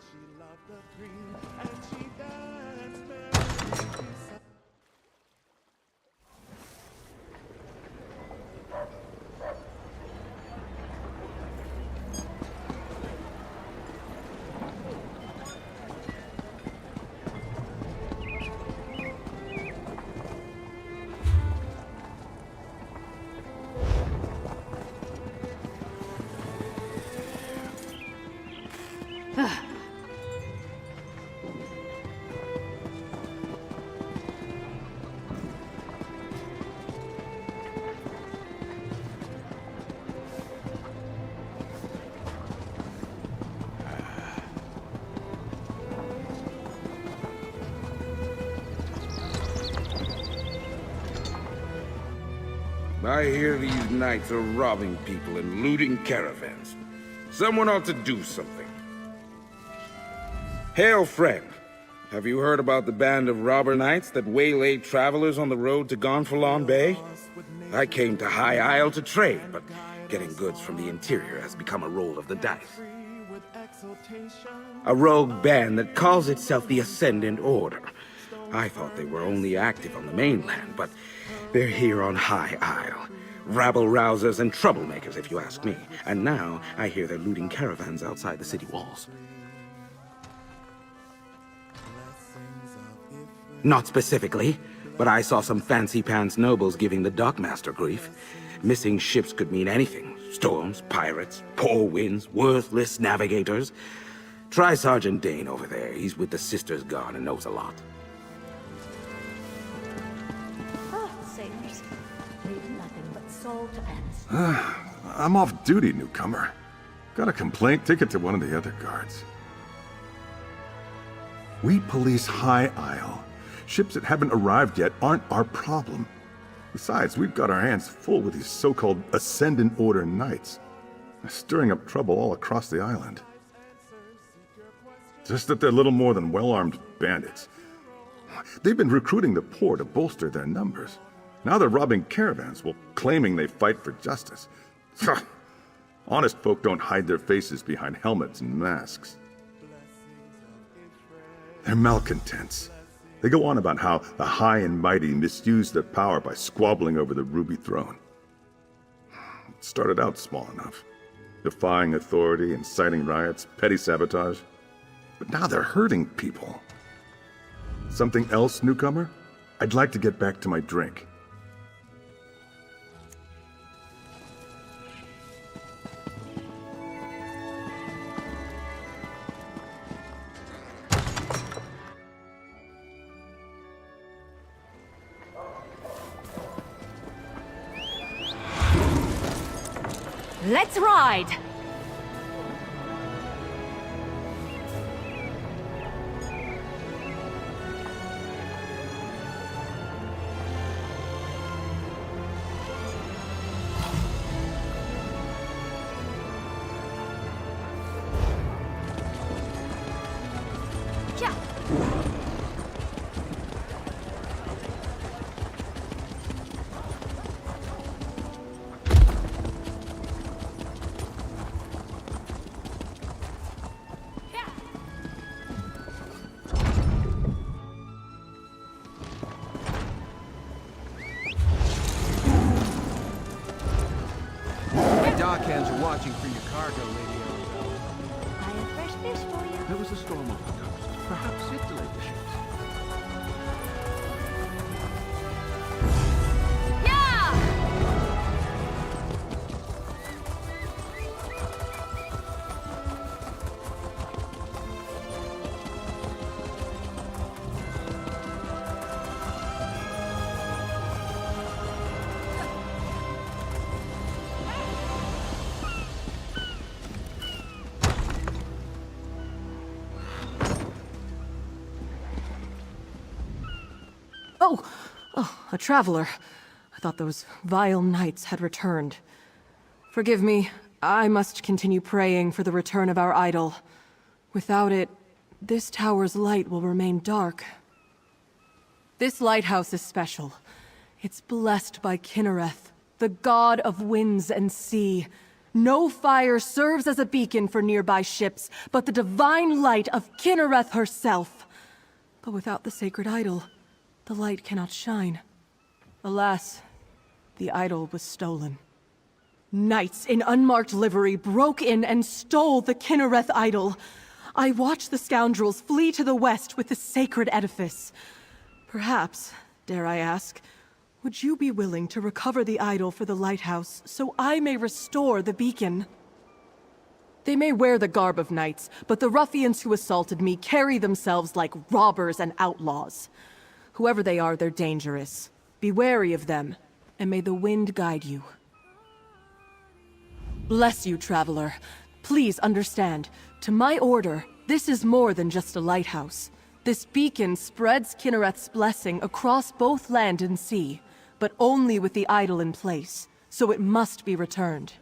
Speaker 19: I hear these knights are robbing people and looting caravans. Someone ought to do something. Hail, friend. Have you heard about the band of robber knights that waylaid travelers on the road to Gonfalon Bay? I came to High Isle to trade, but getting goods from the interior has become a roll of the dice. A rogue band that calls itself the Ascendant Order. I thought they were only active on the mainland, but they're here on High Isle. Rabble-rousers and troublemakers, if you ask me. And now, I hear they're looting caravans outside the city walls. Not specifically, but I saw some fancy-pants nobles giving the dockmaster grief. Missing ships could mean anything. Storms, pirates, poor winds, worthless navigators. Try Sergeant Dane over there. He's with the Sisters Guard and knows a lot.
Speaker 20: I'm off duty, newcomer. Got a complaint? Take it to one of the other guards. We police High Isle. Ships that haven't arrived yet aren't our problem. Besides, we've got our hands full with these so-called Ascendant Order Knights. They're stirring up trouble all across the island. Just that they're little more than well-armed bandits. They've been recruiting the poor to bolster their numbers. Now they're robbing caravans while claiming they fight for justice. Honest folk don't hide their faces behind helmets and masks. They're malcontents. They go on about how the high and mighty misuse their power by squabbling over the Ruby Throne. It started out small enough, defying authority, inciting riots, petty sabotage. But now they're hurting people. Something else, newcomer? I'd like to get back to my drink.
Speaker 1: Let's ride!
Speaker 11: Dockhands are watching for your cargo, Lady Arabelle.
Speaker 17: I have fresh fish for you.
Speaker 18: There was a storm off the coast. Perhaps it delayed the ships.
Speaker 21: Oh, a traveler. I thought those vile knights had returned. Forgive me, I must continue praying for the return of our idol. Without it, this tower's light will remain dark. This lighthouse is special. It's blessed by Kynareth, the god of winds and sea. No fire serves as a beacon for nearby ships, but the divine light of Kynareth herself. But without the sacred idol, the light cannot shine. Alas, the idol was stolen. Knights in unmarked livery broke in and stole the Kynareth idol. I watched the scoundrels flee to the west with the sacred edifice. Perhaps, dare I ask, would you be willing to recover the idol for the lighthouse so I may restore the beacon? They may wear the garb of knights, but the ruffians who assaulted me carry themselves like robbers and outlaws. Whoever they are, they're dangerous. Be wary of them, and may the wind guide you. Bless you, traveler. Please understand, to my order, this is more than just a lighthouse. This beacon spreads Kynareth's blessing across both land and sea, but only with the idol in place, so it must be returned.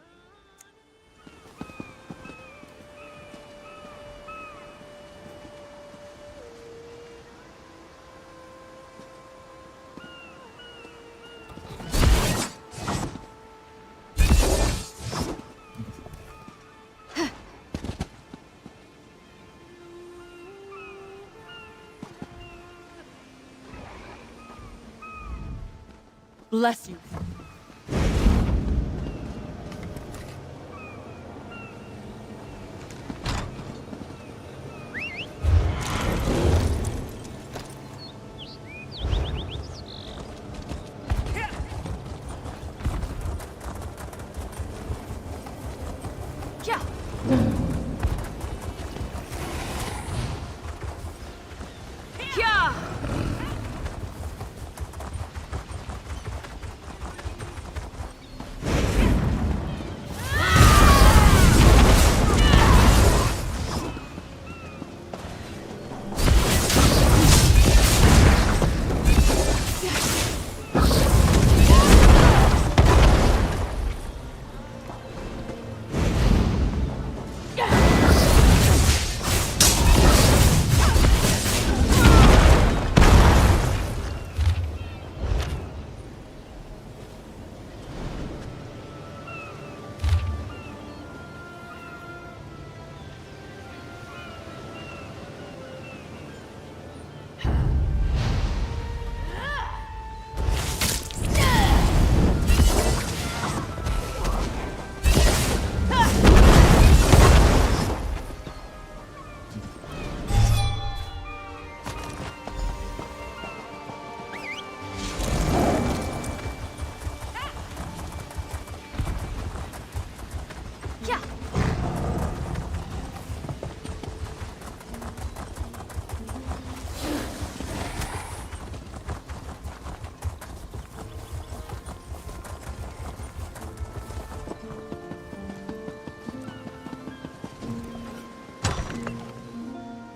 Speaker 21: Bless you.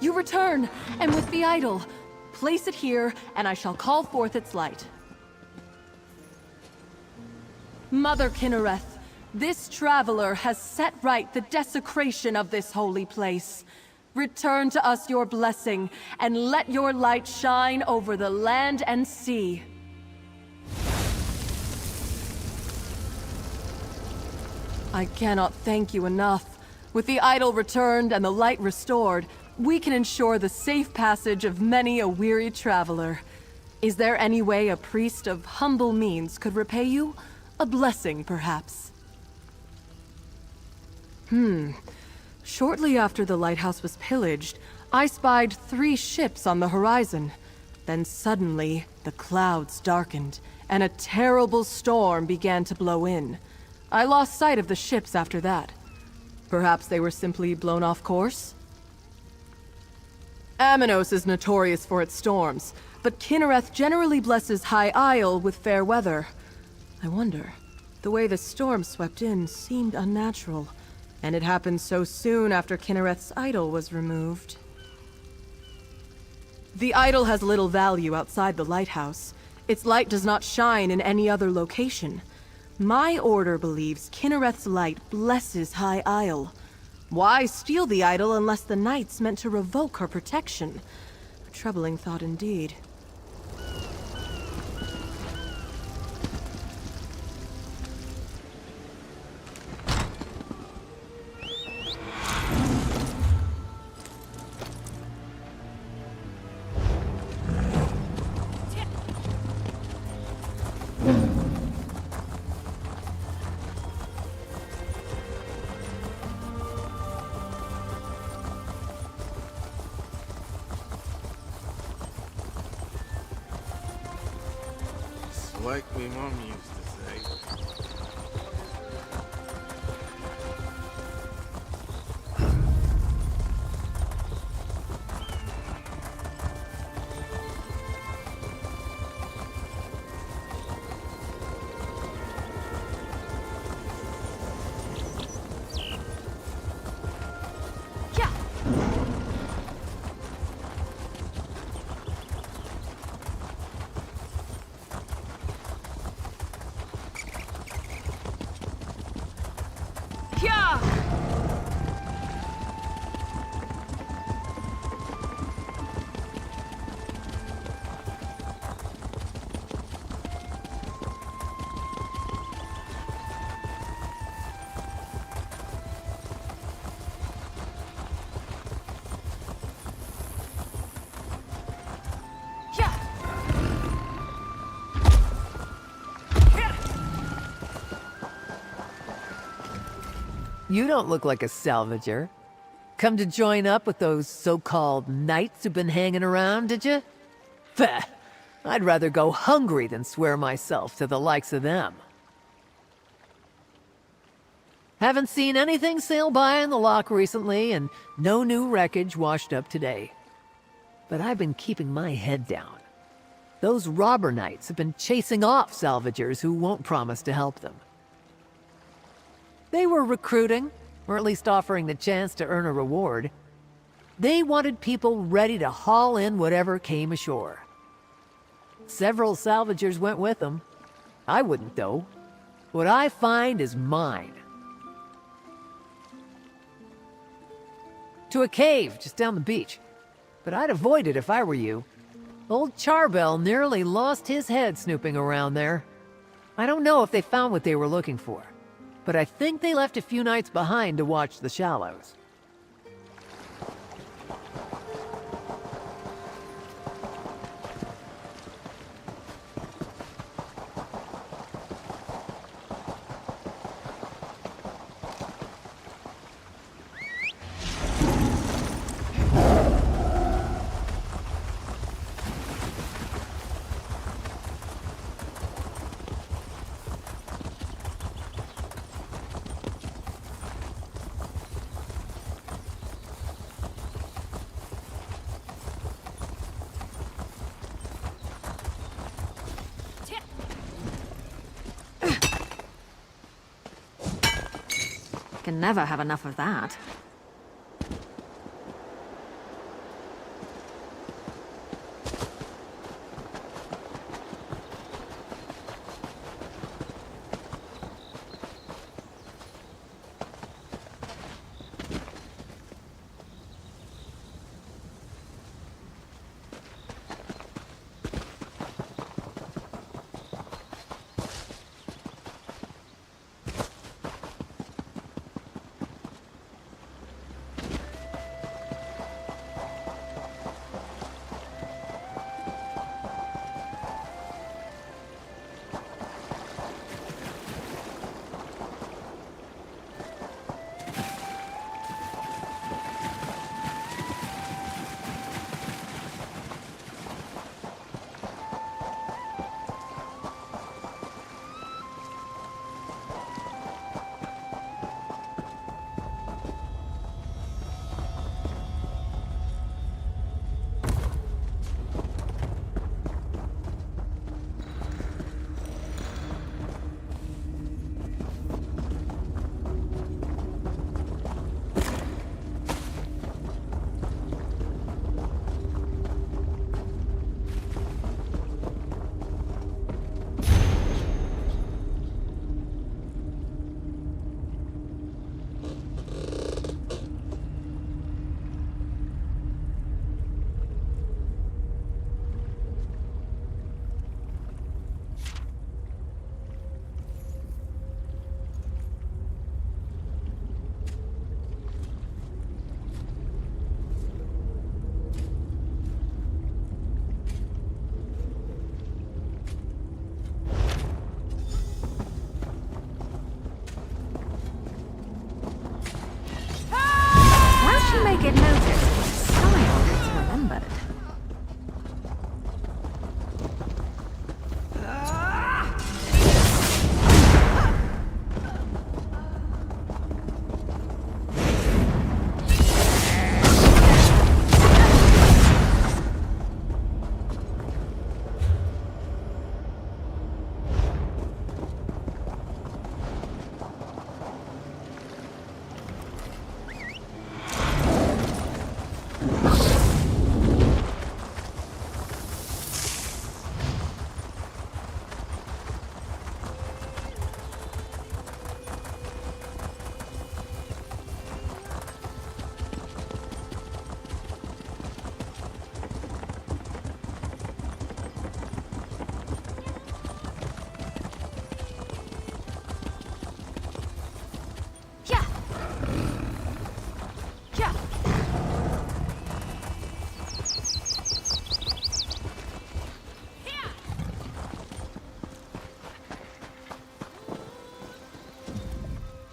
Speaker 21: You return, and with the idol. Place it here, and I shall call forth its light. Mother Kynareth, this traveler has set right the desecration of this holy place. Return to us your blessing, and let your light shine over the land and sea. I cannot thank you enough. With the idol returned and the light restored, we can ensure the safe passage of many a weary traveler. Is there any way a priest of humble means could repay you? A blessing, perhaps? Shortly after the lighthouse was pillaged, I spied 3 ships on the horizon. Then suddenly, the clouds darkened, and a terrible storm began to blow in. I lost sight of the ships after that. Perhaps they were simply blown off course? Amanos is notorious for its storms, but Kynareth generally blesses High Isle with fair weather. I wonder, the way the storm swept in seemed unnatural, and it happened so soon after Kynareth's idol was removed. The idol has little value outside the lighthouse. Its light does not shine in any other location. My order believes Kinnereth's light blesses High Isle. Why steal the idol unless the knights meant to revoke her protection? A troubling thought indeed.
Speaker 3: Like me mom used to say.
Speaker 22: You don't look like a salvager. Come to join up with those so-called knights who've been hanging around, did you? Pfeh! I'd rather go hungry than swear myself to the likes of them. Haven't seen anything sail by in the lock recently, and no new wreckage washed up today. But I've been keeping my head down. Those robber knights have been chasing off salvagers who won't promise to help them. They were recruiting, or at least offering the chance to earn a reward. They wanted people ready to haul in whatever came ashore. Several salvagers went with them. I wouldn't, though. What I find is mine. To a cave just down the beach. But I'd avoid it if I were you. Old Charbel nearly lost his head snooping around there. I don't know if they found what they were looking for, but I think they left a few knights behind to watch the shallows.
Speaker 1: Can never have enough of that.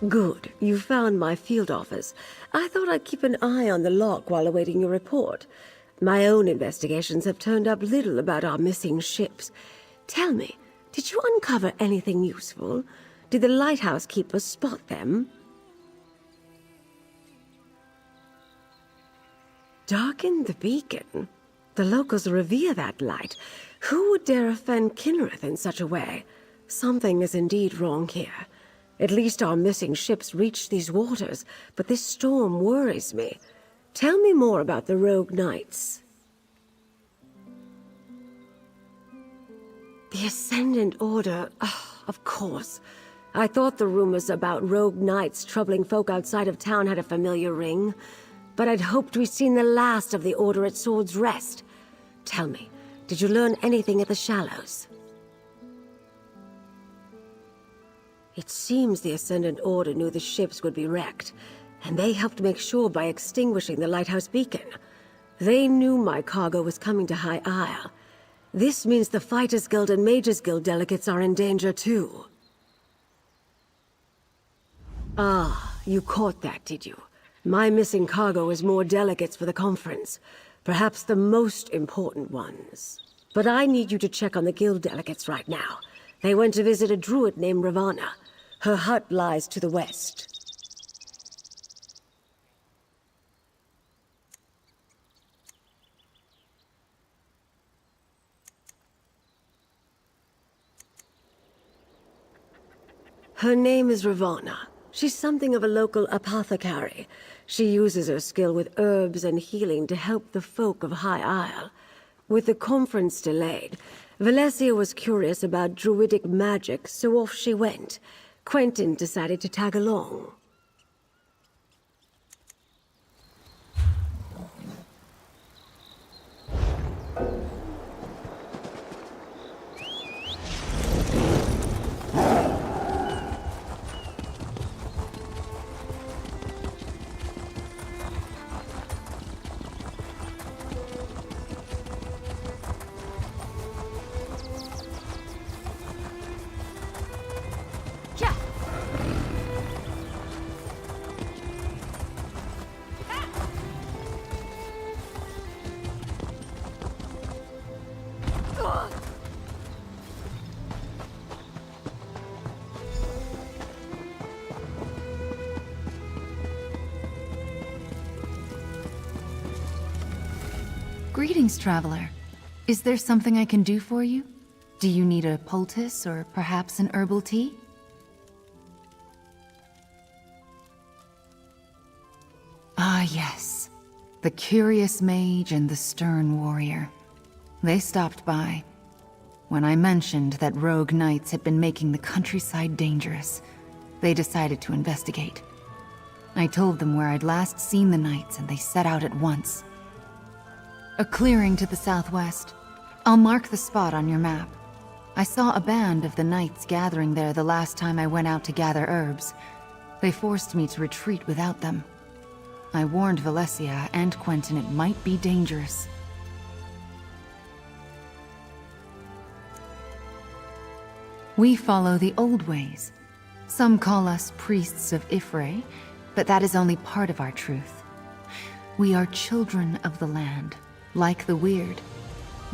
Speaker 17: Good. You found my field office. I thought I'd keep an eye on the lock while awaiting your report. My own investigations have turned up little about our missing ships. Tell me, did you uncover anything useful? Did the lighthouse keeper spot them? Darken the beacon? The locals revere that light. Who would dare offend Kinnereth in such a way? Something is indeed wrong here. At least our missing ships reached these waters, but this storm worries me. Tell me more about the Rogue Knights. The Ascendant Order, of course. I thought the rumors about Rogue Knights troubling folk outside of town had a familiar ring, but I'd hoped we'd seen the last of the Order at Sword's Rest. Tell me, did you learn anything at the Shallows? It seems the Ascendant Order knew the ships would be wrecked, and they helped make sure by extinguishing the lighthouse beacon. They knew my cargo was coming to High Isle. This means the Fighters Guild and Mages Guild delegates are in danger too. Ah, you caught that, did you? My missing cargo is more delegates for the conference. Perhaps the most important ones. But I need you to check on the guild delegates right now. They went to visit a druid named Ravana. Her hut lies to the west. Her name is Ravana. She's something of a local apothecary. She uses her skill with herbs and healing to help the folk of High Isle. With the conference delayed, Valencia was curious about druidic magic, so off she went. Quentin decided to tag along.
Speaker 6: Greetings, traveler. Is there something I can do for you? Do you need a poultice or perhaps an herbal tea? Ah, yes. The curious mage and the stern warrior. They stopped by. When I mentioned that rogue knights had been making the countryside dangerous, they decided to investigate. I told them where I'd last seen the knights, and they set out at once. A clearing to the southwest. I'll mark the spot on your map. I saw a band of the knights gathering there the last time I went out to gather herbs. They forced me to retreat without them. I warned Valencia and Quentin it might be dangerous. We follow the old ways. Some call us priests of Ifre, but that is only part of our truth. We are children of the land, like the weird,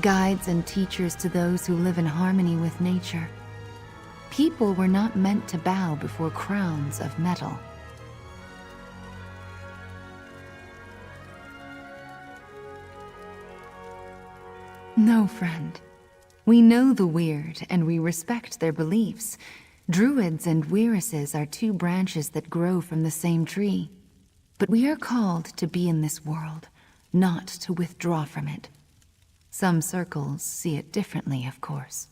Speaker 6: guides and teachers to those who live in harmony with nature. People were not meant to bow before crowns of metal. No, friend. We know the weird, and we respect their beliefs. Druids and Weiresses are two branches that grow from the same tree. But we are called to be in this world, not to withdraw from it. Some circles see it differently, of course.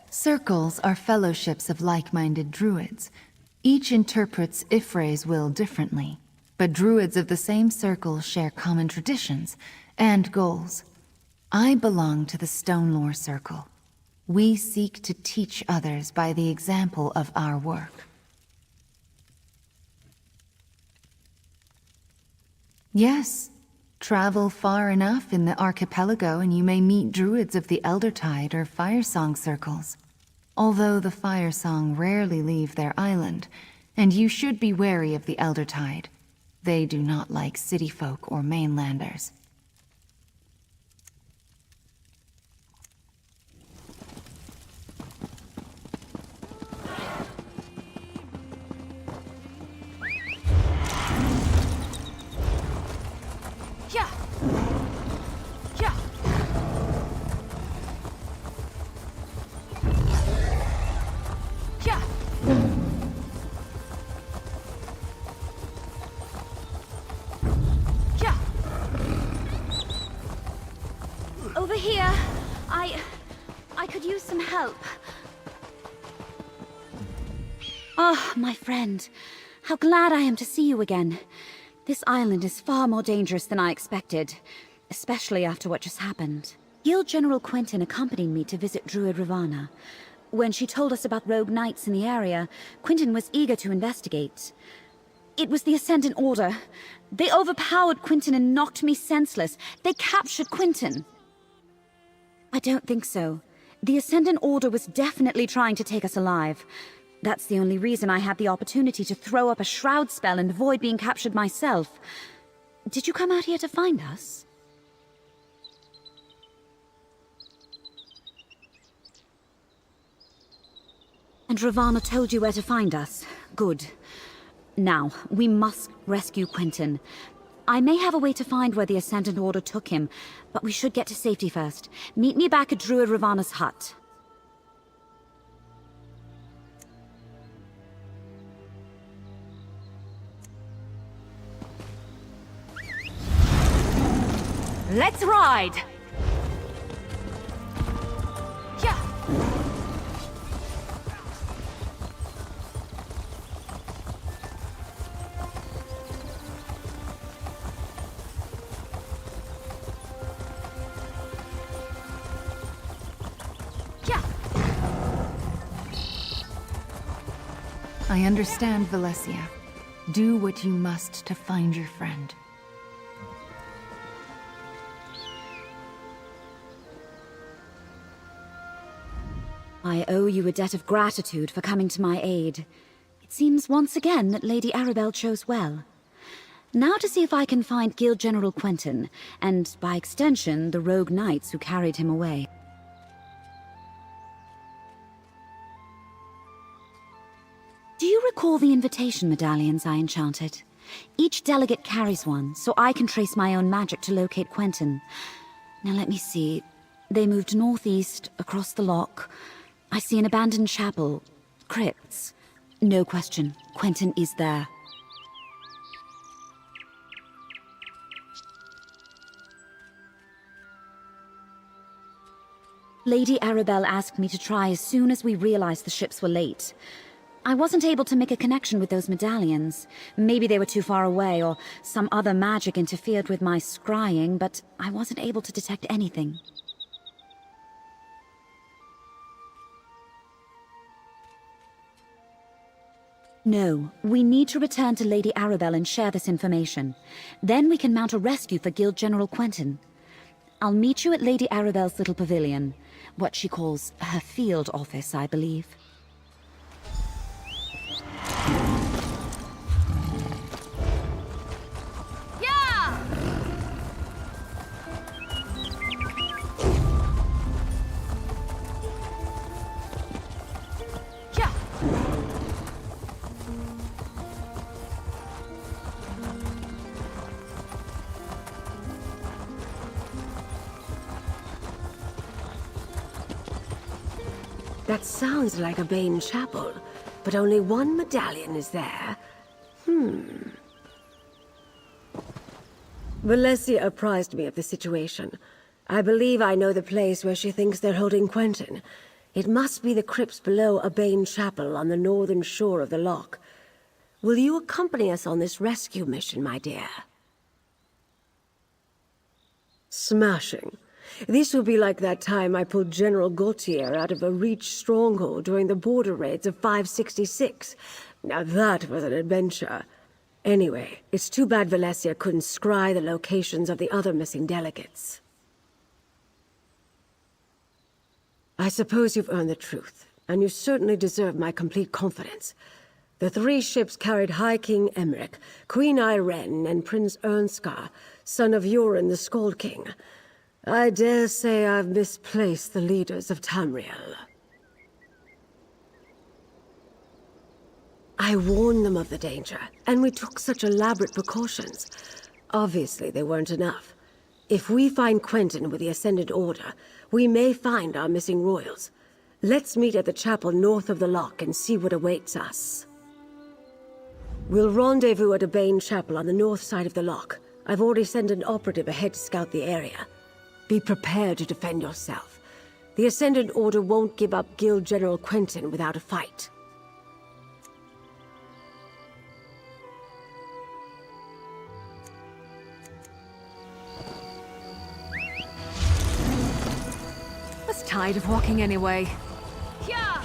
Speaker 6: Circles are fellowships of like-minded druids. Each interprets Ifre's will differently, but druids of the same circle share common traditions and goals. I belong to the Stonelore Circle. We seek to teach others by the example of our work. Yes, travel far enough in the archipelago and you may meet druids of the Eldertide or Firesong circles. Although the Firesong rarely leave their island, And you should be wary of the Elder Tide. They do not like city folk or mainlanders.
Speaker 7: Over here. I could use some help. Oh, my friend. How glad I am to see you again. This island is far more dangerous than I expected, especially after what just happened. Guild General Quentin accompanied me to visit Druid Ravana. When she told us about rogue knights in the area, Quentin was eager to investigate. It was the Ascendant Order. They overpowered Quentin and knocked me senseless. They captured Quentin. I don't think so. The Ascendant Order was definitely trying to take us alive. That's the only reason I had the opportunity to throw up a shroud spell and avoid being captured myself. Did you come out here to find us? And Ravana told you where to find us. Good. Now, we must rescue Quentin. I may have a way to find where the Ascendant Order took him, but we should get to safety first. Meet me back at Druid Ravana's hut. Let's ride!
Speaker 6: I understand, Valencia. Do what you must to find your friend.
Speaker 7: I owe you a debt of gratitude for coming to my aid. It seems once again that Lady Arabelle chose well. Now to see if I can find Guild General Quentin, and by extension, the rogue knights who carried him away. Do you recall the invitation medallions I enchanted? Each delegate carries one, so I can trace my own magic to locate Quentin. Now let me see. They moved northeast, across the loch. I see an abandoned chapel. Crypts. No question, Quentin is there. Lady Arabelle asked me to try as soon as we realized the ships were late. I wasn't able to make a connection with those medallions. Maybe they were too far away, or some other magic interfered with my scrying, but I wasn't able to detect anything. No, we need to return to Lady Arabelle and share this information. Then we can mount a rescue for Guild General Quentin. I'll meet you at Lady Arabelle's little pavilion. What she calls her field office, I believe.
Speaker 17: That sounds like a Bane chapel, but only one medallion is there. Valencia apprised me of the situation. I believe I know the place where she thinks they're holding Quentin. It must be the crypts below a Bane chapel on the northern shore of the loch. Will you accompany us on this rescue mission, my dear? Smashing. This will be like that time I pulled General Gautier out of a Reach stronghold during the border raids of 566. Now that was an adventure. Anyway, it's too bad Valencia couldn't scry the locations of the other missing delegates. I suppose you've earned the truth, and you certainly deserve my complete confidence. The 3 ships carried High King Emmerich, Queen Irene, and Prince Ernskar, son of Yoren the Skald King. I dare say I've misplaced the leaders of Tamriel. I warned them of the danger, and we took such elaborate precautions. Obviously, they weren't enough. If we find Quentin with the Ascendant Order, we may find our missing royals. Let's meet at the chapel north of the lock and see what awaits us. We'll rendezvous at a Bane chapel on the north side of the lock. I've already sent an operative ahead to scout the area. Be prepared to defend yourself. The Ascendant Order won't give up Guild General Quentin without a fight.
Speaker 1: I was tired of walking anyway.
Speaker 17: Yeah!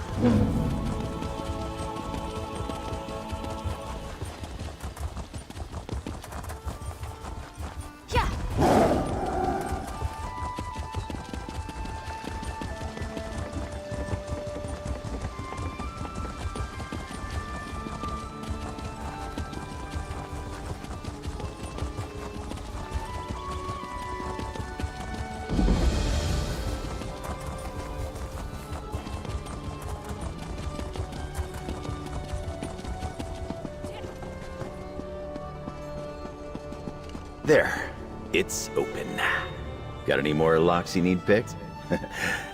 Speaker 16: There. It's open. Got any more locks you need picked?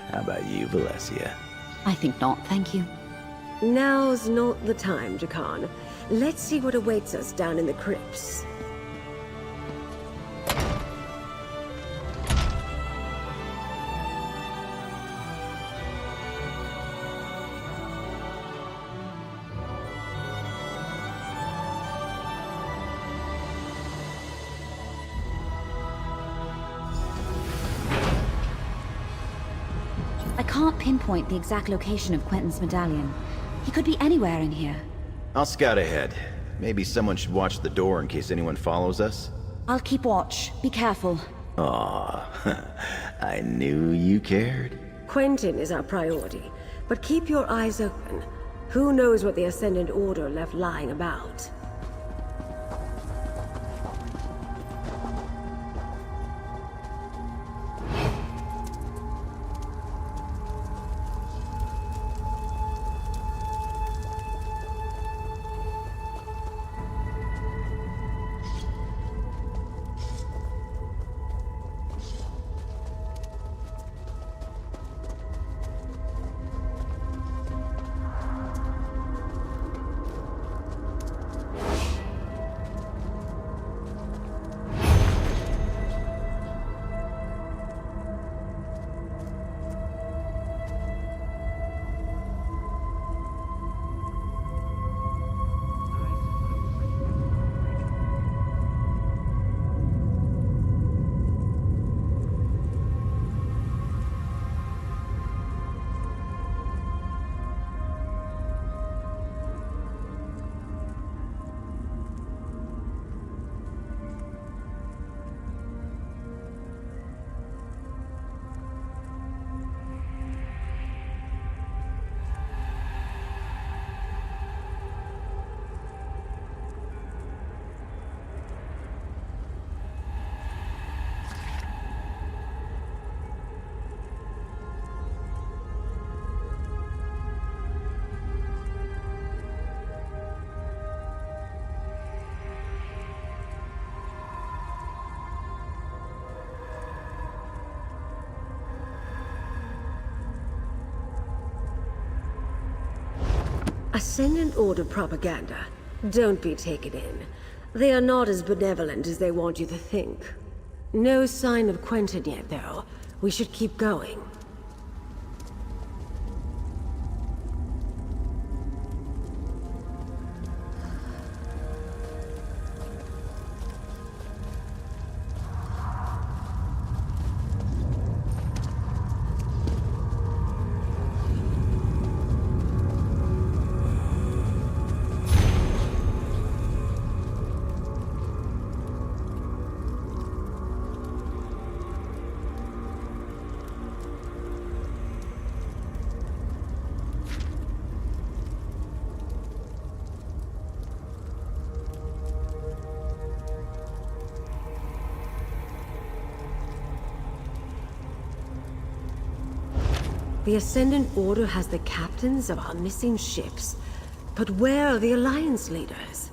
Speaker 16: How about you, Valencia?
Speaker 7: I think not, thank you.
Speaker 17: Now's not the time, Jakan. Let's see what awaits us down in the crypts.
Speaker 7: I can't pinpoint the exact location of Quentin's medallion. He could be anywhere in here.
Speaker 16: I'll scout ahead. Maybe someone should watch the door in case anyone follows us.
Speaker 7: I'll keep watch. Be careful.
Speaker 16: Aw, I knew you cared.
Speaker 17: Quentin is our priority, but keep your eyes open. Who knows what the Ascendant Order left lying about? Ascendant Order propaganda. Don't be taken in. They are not as benevolent as they want you to think. No sign of Quentin yet, though. We should keep going. The Ascendant Order has the captains of our missing ships. But where are the Alliance leaders?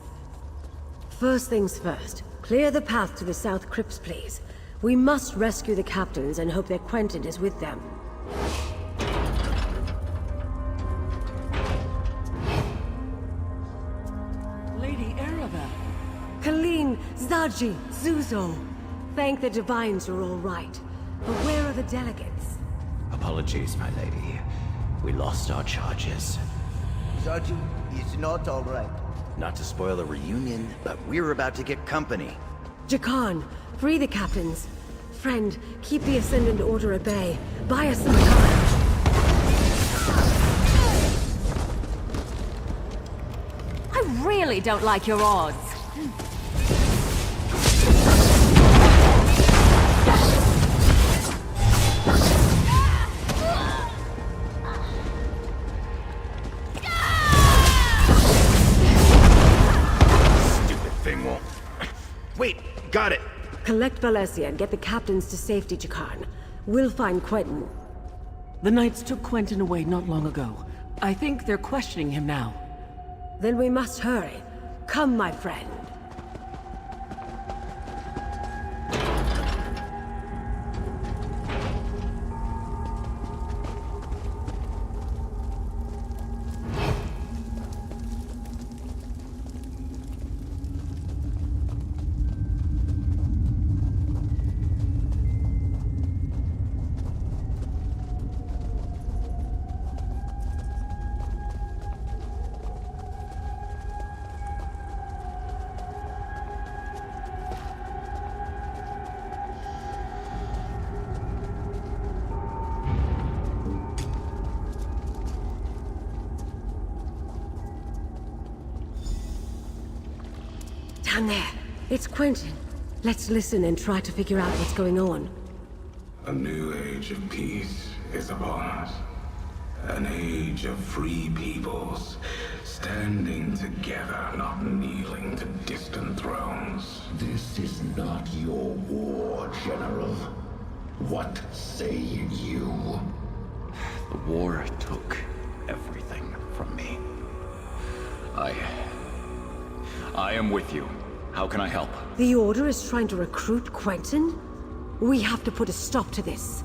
Speaker 17: First things first, clear the path to the South Crypts, please. We must rescue the captains and hope that Quentin is with them.
Speaker 21: Lady Arabelle.
Speaker 17: Colleen, Zaji, Zuzo. Thank the Divines you're all right. But where are the delegates?
Speaker 9: Apologies, my lady. We lost our charges.
Speaker 12: Zaji is not all right.
Speaker 16: Not to spoil a reunion, but we're about to get company.
Speaker 17: Jakan, free the captains. Friend, keep the Ascendant Order at bay. Buy us some time.
Speaker 1: I really don't like your odds.
Speaker 16: Stupid thing won't... Wait, got it!
Speaker 17: Collect Valencia and get the captains to safety, Jakan. We'll find Quentin.
Speaker 21: The Knights took Quentin away not long ago. I think they're questioning him now.
Speaker 17: Then we must hurry. Come, my friend. Down there. It's Quentin. Let's listen and try to figure out what's going on.
Speaker 23: A new age of peace is upon us. An age of free peoples, standing together, not kneeling to distant thrones.
Speaker 5: This is not your war, General. What say you?
Speaker 9: The war took everything from me. I am with you. How can I help?
Speaker 17: The Order is trying to recruit Quentin? We have to put a stop to this.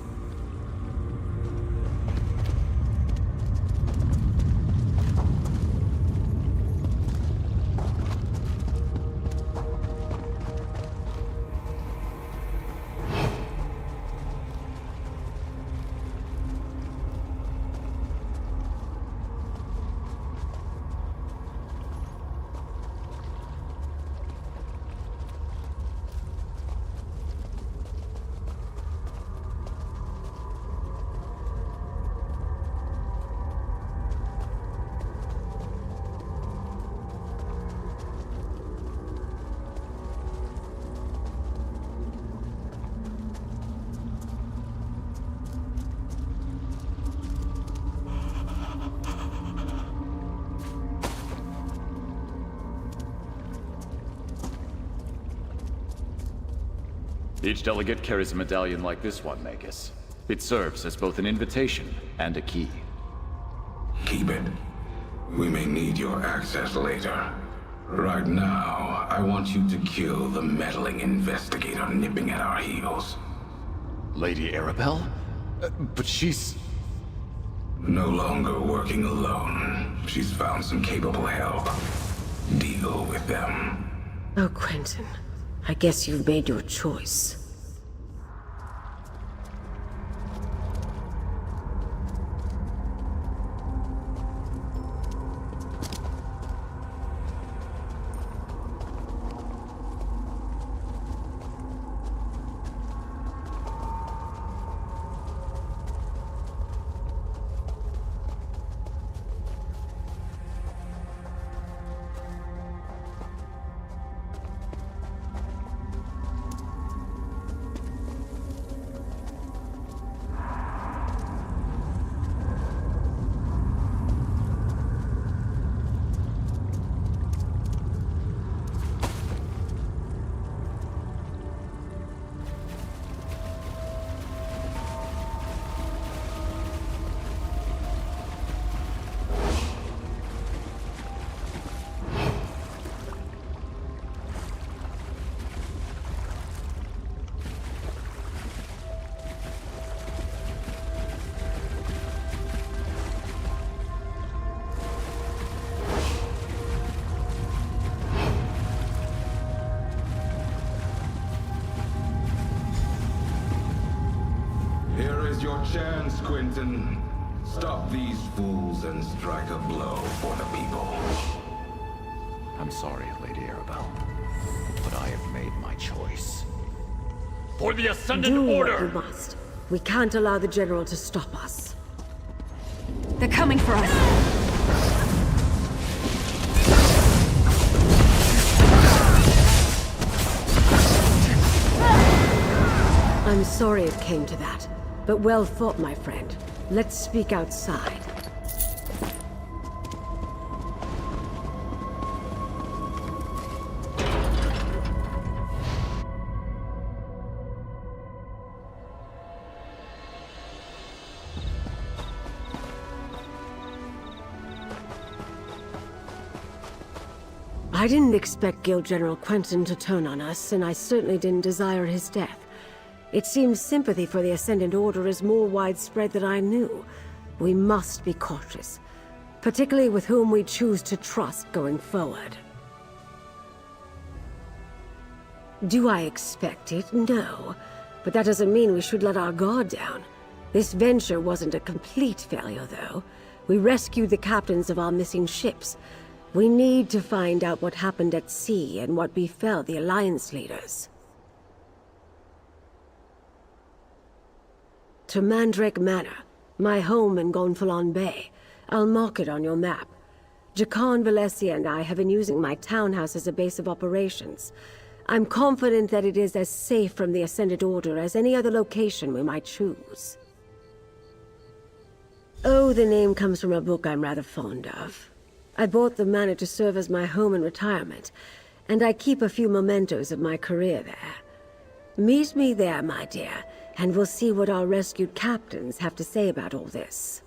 Speaker 9: Each delegate carries a medallion like this one, Magus. It serves as both an invitation and a key.
Speaker 23: Keep it. We may need your access later. Right now, I want you to kill the meddling investigator nipping at our heels.
Speaker 9: Lady Arabelle? But she's...
Speaker 23: No longer working alone. She's found some capable help. Deal with them.
Speaker 17: Oh, Quentin. I guess you've made your choice.
Speaker 23: is your chance, Quentin. Stop these fools and strike a blow for the people.
Speaker 9: I'm sorry, Lady Arabelle, but I have made my choice. For the Ascendant
Speaker 17: Do
Speaker 9: Order!
Speaker 17: what you must. We can't allow the General to stop us.
Speaker 1: They're coming for us.
Speaker 17: I'm sorry it came to that, but well fought, my friend. Let's speak outside. I didn't expect Guild General Quentin to turn on us, and I certainly didn't desire his death. It seems sympathy for the Ascendant Order is more widespread than I knew. We must be cautious, particularly with whom we choose to trust going forward. Do I expect it? No. But that doesn't mean we should let our guard down. This venture wasn't a complete failure, though. We rescued the captains of our missing ships. We need to find out what happened at sea and what befell the Alliance leaders. To Mandrake Manor, my home in Gonfalon Bay. I'll mark it on your map. Jakan Valencia and I have been using my townhouse as a base of operations. I'm confident that it is as safe from the Ascended Order as any other location we might choose. Oh, the name comes from a book I'm rather fond of. I bought the manor to serve as my home in retirement, and I keep a few mementos of my career there. Meet me there, my dear, and we'll see what our rescued captains have to say about all this.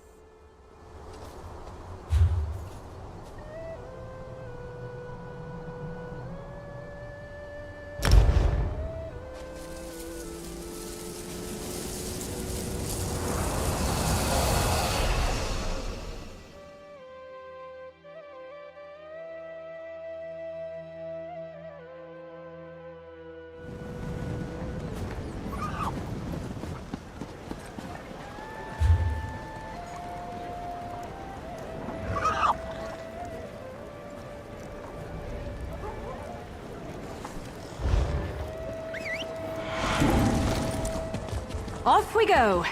Speaker 1: Off we go!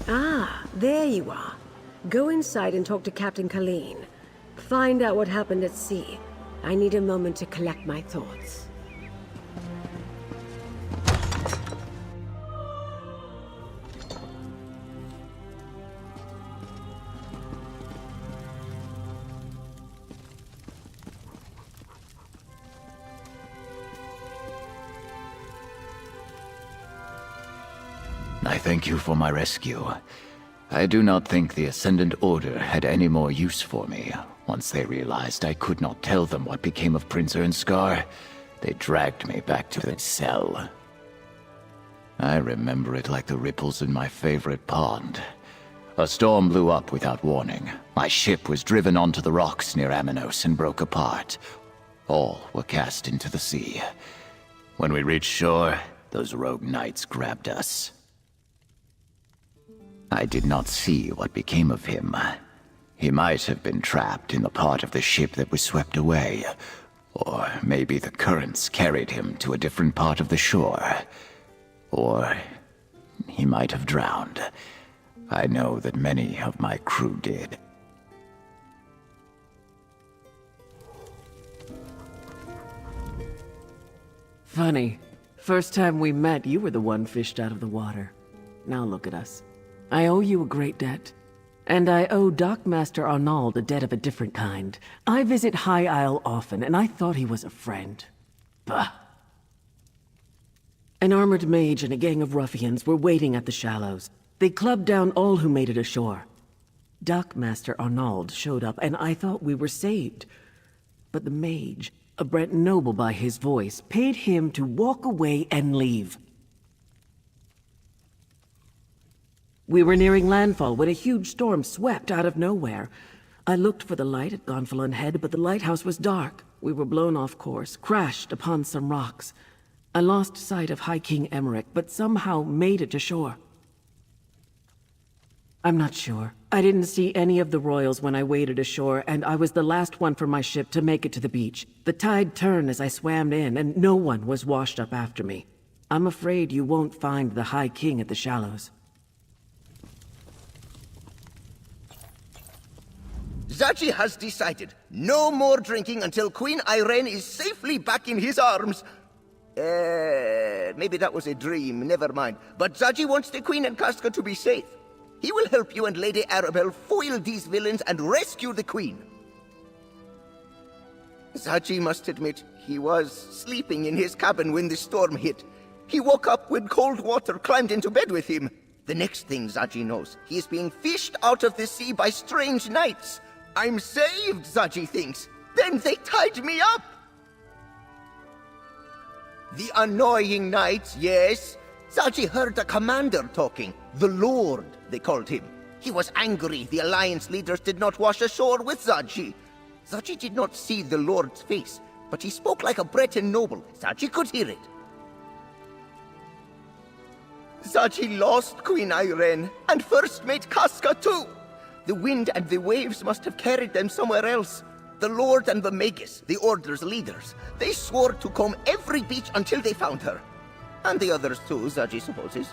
Speaker 17: Ah, there you are. Go inside and talk to Captain Colleen. Find out what happened at sea. I need a moment to collect my thoughts.
Speaker 8: I thank you for my rescue. I do not think the Ascendant Order had any more use for me. Once they realized I could not tell them what became of Prince Ernscar, they dragged me back to the cell. I remember it like the ripples in my favorite pond. A storm blew up without warning. My ship was driven onto the rocks near Aminos and broke apart. All were cast into the sea. When we reached shore, those rogue knights grabbed us. I did not see what became of him. He might have been trapped in the part of the ship that was swept away. Or maybe the currents carried him to a different part of the shore. Or he might have drowned. I know that many of my crew did.
Speaker 10: Funny. First time we met, you were the one fished out of the water. Now look at us. I owe you a great debt. And I owe Dockmaster Arnauld a debt of a different kind. I visit High Isle often, and I thought he was a friend. Bah. An armored mage and a gang of ruffians were waiting at the shallows. They clubbed down all who made it ashore. Dockmaster Arnauld showed up, and I thought we were saved. But the mage, a Brent noble by his voice, paid him to walk away and leave. We were nearing landfall when a huge storm swept out of nowhere. I looked for the light at Gonfalon Head, but the lighthouse was dark. We were blown off course, crashed upon some rocks. I lost sight of High King Emmerich, but somehow made it to shore. I'm not sure. I didn't see any of the royals when I waded ashore, and I was the last one from my ship to make it to the beach. The tide turned as I swam in, and no one was washed up after me. I'm afraid you won't find the High King at the shallows.
Speaker 12: Zaji has decided no more drinking until Queen Irene is safely back in his arms. Maybe that was a dream, never mind. But Zaji wants the Queen and Casca to be safe. He will help you and Lady Arabelle foil these villains and rescue the Queen. Zaji must admit, he was sleeping in his cabin when the storm hit. He woke up when cold water climbed into bed with him. The next thing Zaji knows, he is being fished out of the sea by strange knights. I'm saved, Zaji thinks. Then they tied me up. The annoying knights, yes. Zaji heard the commander talking. The Lord, they called him. He was angry the Alliance leaders did not wash ashore with Zaji. Zaji did not see the Lord's face, but he spoke like a Breton noble. Zaji could hear it. Zaji lost Queen Irene, and First Mate Casca too. The wind and the waves must have carried them somewhere else. The Lord and the Magus, the Order's leaders, they swore to comb every beach until they found her. And the others too, Zaji supposes.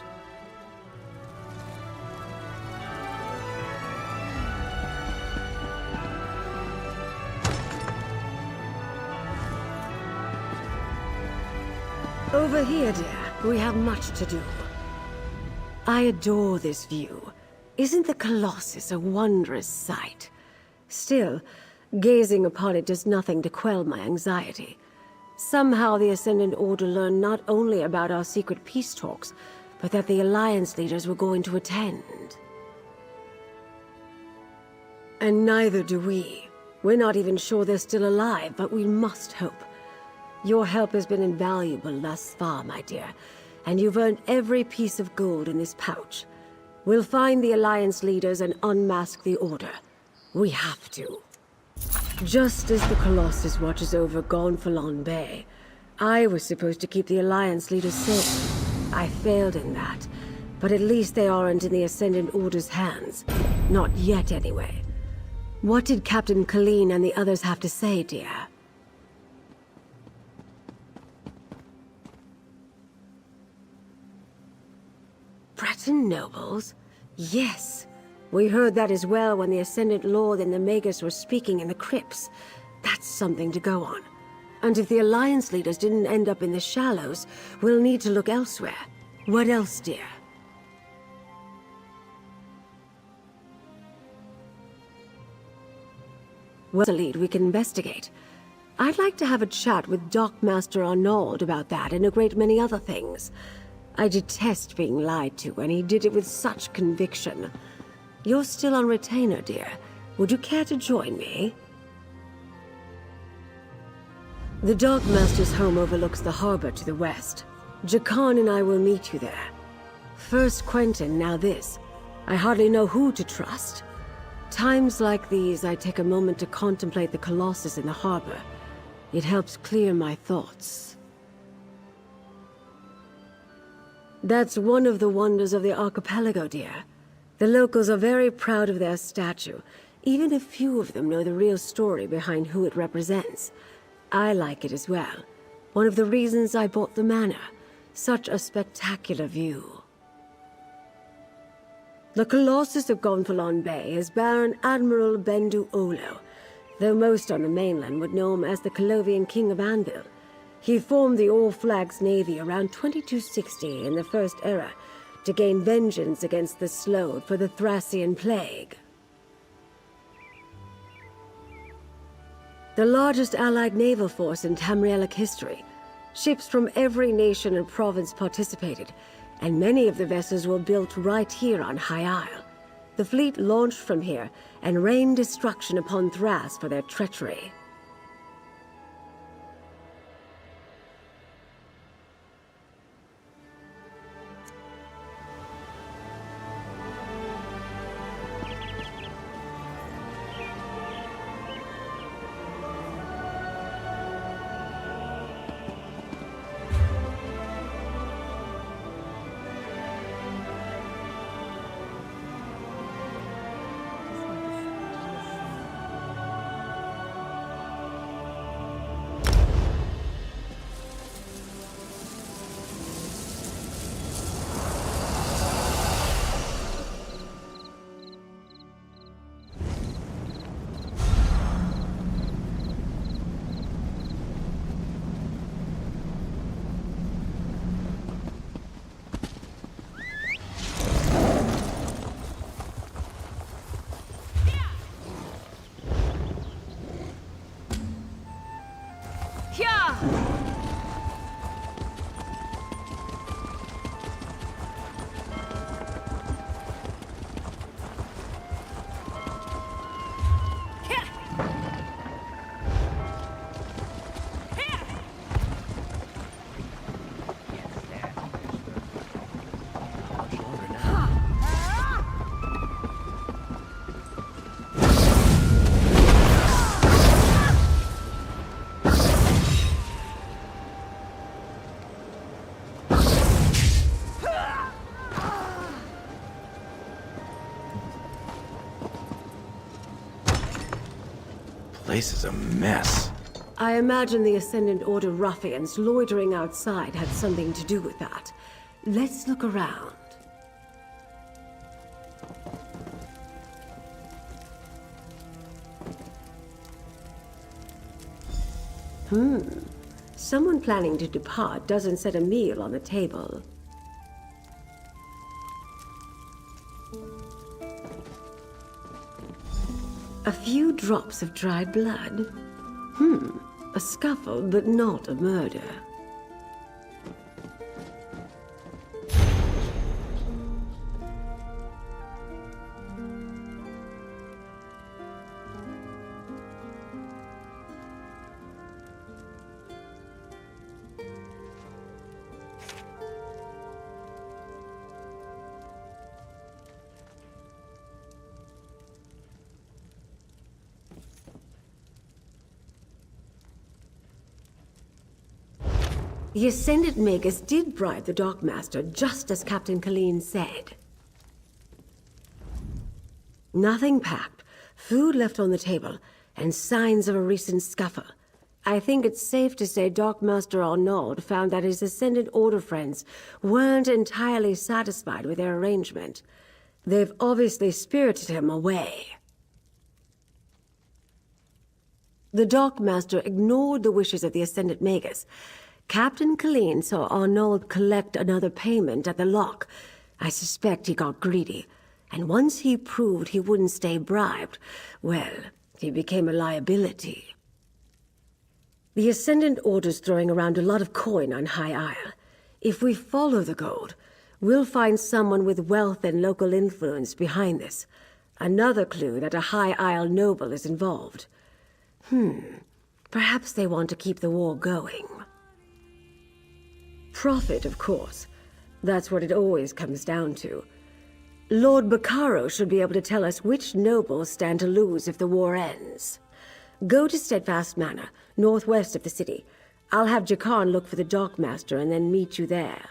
Speaker 17: Over here, dear, we have much to do. I adore this view. Isn't the Colossus a wondrous sight? Still, gazing upon it does nothing to quell my anxiety. Somehow the Ascendant Order learned not only about our secret peace talks, but that the Alliance leaders were going to attend. And neither do we. We're not even sure they're still alive, but we must hope. Your help has been invaluable thus far, my dear, and you've earned every piece of gold in this pouch. We'll find the Alliance leaders and unmask the Order. We have to. Just as the Colossus watches over Gonfalon Bay, I was supposed to keep the Alliance leaders safe. I failed in that, but at least they aren't in the Ascendant Order's hands. Not yet, anyway. What did Captain Colleen and the others have to say, dear? Breton nobles? Yes. We heard that as well when the Ascendant Lord and the Magus were speaking in the crypts. That's something to go on. And if the Alliance leaders didn't end up in the shallows, we'll need to look elsewhere. What else, dear? Well, a lead we can investigate. I'd like to have a chat with Dockmaster Arnauld about that and a great many other things. I detest being lied to, and he did it with such conviction. You're still on retainer, dear. Would you care to join me? The Dockmaster's home overlooks the harbor to the west. Jakan and I will meet you there. First Quentin, now this. I hardly know who to trust. Times like these, I take a moment to contemplate the Colossus in the harbor. It helps clear my thoughts. That's one of the wonders of the archipelago, dear. The locals are very proud of their statue, even if few of them know the real story behind who it represents. I like it as well. One of the reasons I bought the manor. Such a spectacular view. The Colossus of Gonfalon Bay is Baron Admiral Bendu Olo, though most on the mainland would know him as the Colovian King of Anvil. He formed the All-Flags Navy around 2260 in the First Era to gain vengeance against the Slode for the Thracian Plague. The largest allied naval force in Tamrielic history. Ships from every nation and province participated, and many of the vessels were built right here on High Isle. The fleet launched from here and rained destruction upon Thras for their treachery.
Speaker 11: place is a mess.
Speaker 17: I imagine the Ascendant Order ruffians loitering outside had something to do with that. Let's look around. Someone planning to depart doesn't set a meal on the table. A few drops of dried blood. A scuffle, but not a murder. The Ascendant Magus did bribe the Dockmaster, just as Captain Colleen said. Nothing packed, food left on the table, and signs of a recent scuffle. I think it's safe to say Dockmaster Arnauld found that his Ascendant Order friends weren't entirely satisfied with their arrangement. They've obviously spirited him away. The Dockmaster ignored the wishes of the Ascendant Magus. Captain Colleen saw Arnauld collect another payment at the lock. I suspect he got greedy, and once he proved he wouldn't stay bribed, well, he became a liability. The Ascendant Order's throwing around a lot of coin on High Isle. If we follow the gold, we'll find someone with wealth and local influence behind this. Another clue that a High Isle noble is involved. Perhaps they want to keep the war going. Profit, of course. That's what it always comes down to. Lord Bacaro should be able to tell us which nobles stand to lose if the war ends. Go to Steadfast Manor, northwest of the city. I'll have Jakarn look for the Dockmaster and then meet you there.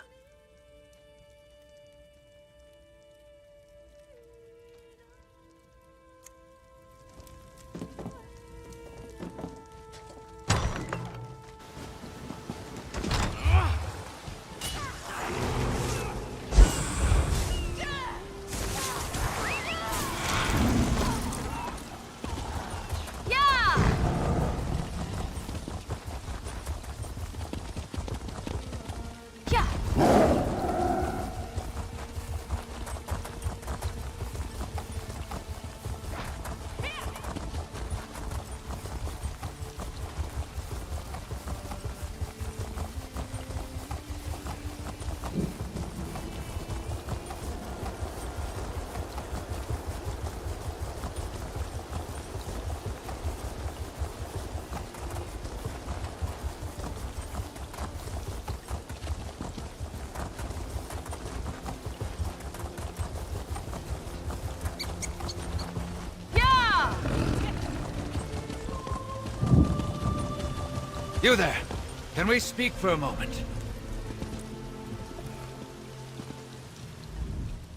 Speaker 15: You there! Can we speak for a moment?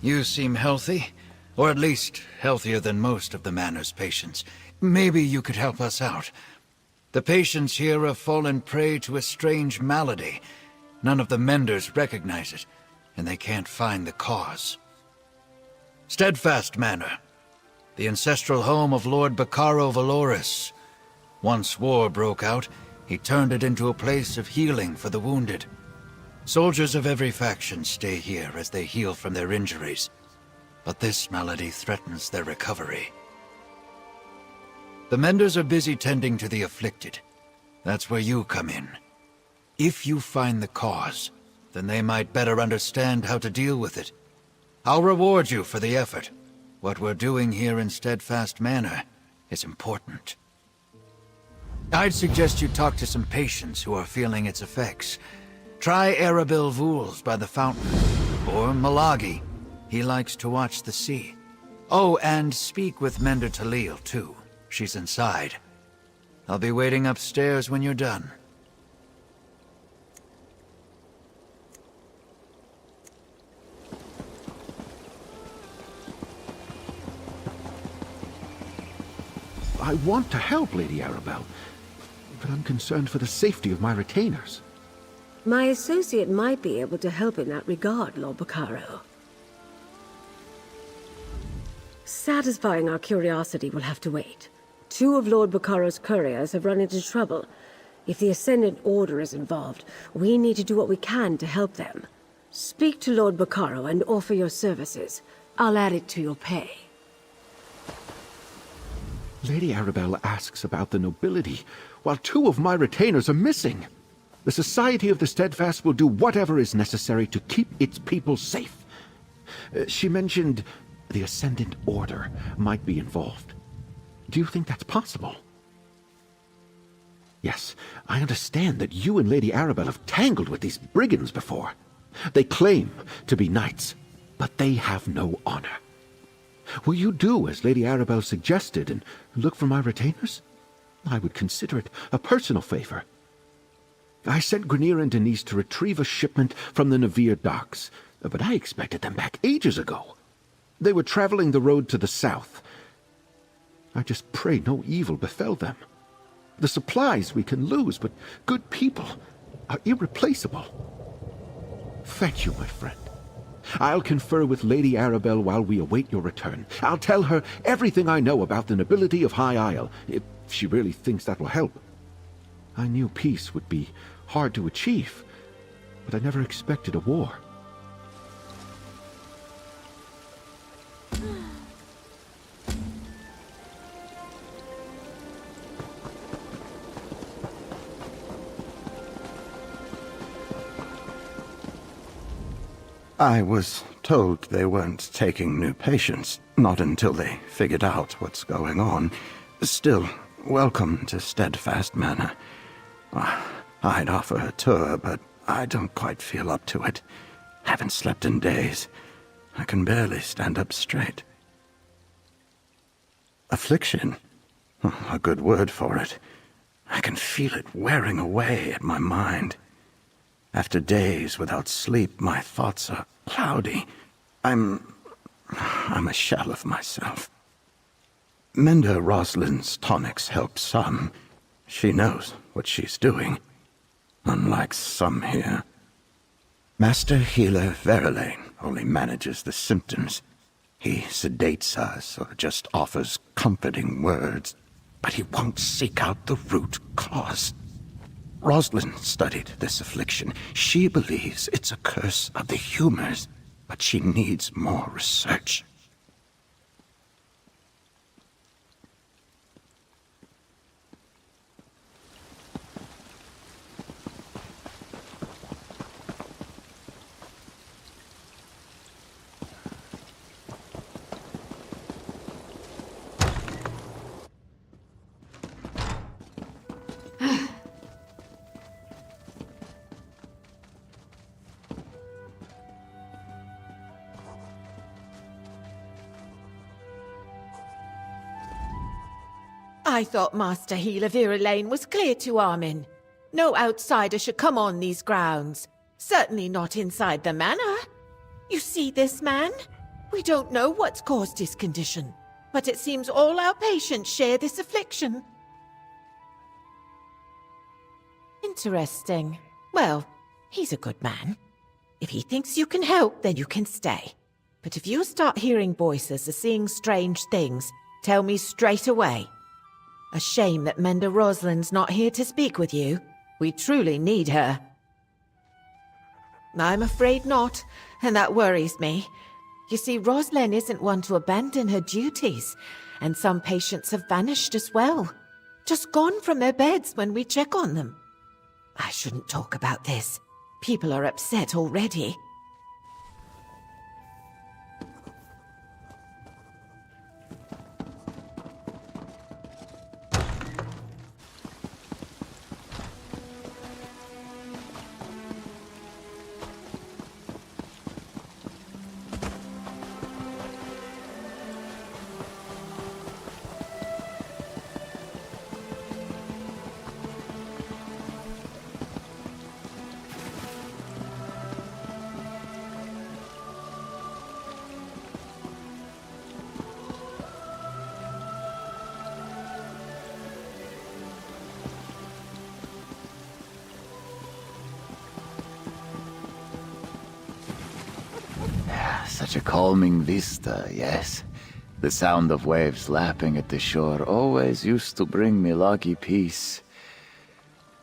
Speaker 15: You seem healthy, or at least healthier than most of the Manor's patients. Maybe you could help us out. The patients here have fallen prey to a strange malady. None of the menders recognize it, and they can't find the cause. Steadfast Manor, the ancestral home of Lord Bacaro Valoris. Once war broke out, he turned it into a place of healing for the wounded. Soldiers of every faction stay here as they heal from their injuries, but this malady threatens their recovery. The menders are busy tending to the afflicted. That's where you come in. If you find the cause, then they might better understand how to deal with it. I'll reward you for the effort. What we're doing here in Steadfast Manor is important. I'd suggest you talk to some patients who are feeling its effects. Try Arabil Vuls by the fountain, or Malagi. He likes to watch the sea. Oh, and speak with Mender Talil, too. She's inside. I'll be waiting upstairs when you're done.
Speaker 18: I want to help, Lady Arabelle, but I'm concerned for the safety of my retainers.
Speaker 17: My associate might be able to help in that regard, Lord Bacaro. Satisfying our curiosity will have to wait. 2 of Lord Bacaro's couriers have run into trouble. If the Ascendant Order is involved, we need to do what we can to help them. Speak to Lord Bacaro and offer your services. I'll add it to your pay.
Speaker 18: Lady Arabelle asks about the nobility, while 2 of my retainers are missing. The Society of the Steadfast will do whatever is necessary to keep its people safe. She mentioned the Ascendant Order might be involved. Do you think that's possible? Yes, I understand that you and Lady Arabelle have tangled with these brigands before. They claim to be knights, but they have no honor. Will you do as Lady Arabelle suggested and look for my retainers? I would consider it a personal favor. I sent Grenier and Denise to retrieve a shipment from the Navir docks, but I expected them back ages ago. They were traveling the road to the south. I just pray no evil befell them. The supplies we can lose, but good people are irreplaceable. Thank you, my friend. I'll confer with Lady Arabelle while we await your return. I'll tell her everything I know about the nobility of High Isle, if she really thinks that will help. I knew peace would be hard to achieve, but I never expected a war.
Speaker 2: I was told they weren't taking new patients, not until they figured out what's going on. Still, welcome to Steadfast Manor. I'd offer a tour, but I don't quite feel up to it. Haven't slept in days. I can barely stand up straight. Affliction? A good word for it. I can feel it wearing away at my mind. After days without sleep, my thoughts are cloudy. I'm a shell of myself. Menda Roslyn's tonics help some. She knows what she's doing, unlike some here. Master Healer Verlaine only manages the symptoms. He sedates us or just offers comforting words, but he won't seek out the root cause. Roslyn studied this affliction. She believes it's a curse of the humors, but she needs more research.
Speaker 13: I thought Master Healer Verlaine was clear to Armin. No outsider should come on these grounds. Certainly not inside the manor. You see this man? We don't know what's caused his condition, but it seems all our patients share this affliction. Interesting. Well, he's a good man. If he thinks you can help, then you can stay. But if you start hearing voices or seeing strange things, tell me straight away. A shame that Menda Roslyn's not here to speak with you. We truly need her. I'm afraid not, and that worries me. You see, Roslyn isn't one to abandon her duties, and some patients have vanished as well. Just gone from their beds when we check on them. I shouldn't talk about this. People are upset already.
Speaker 8: Such a calming vista, yes. The sound of waves lapping at the shore always used to bring Milagi peace.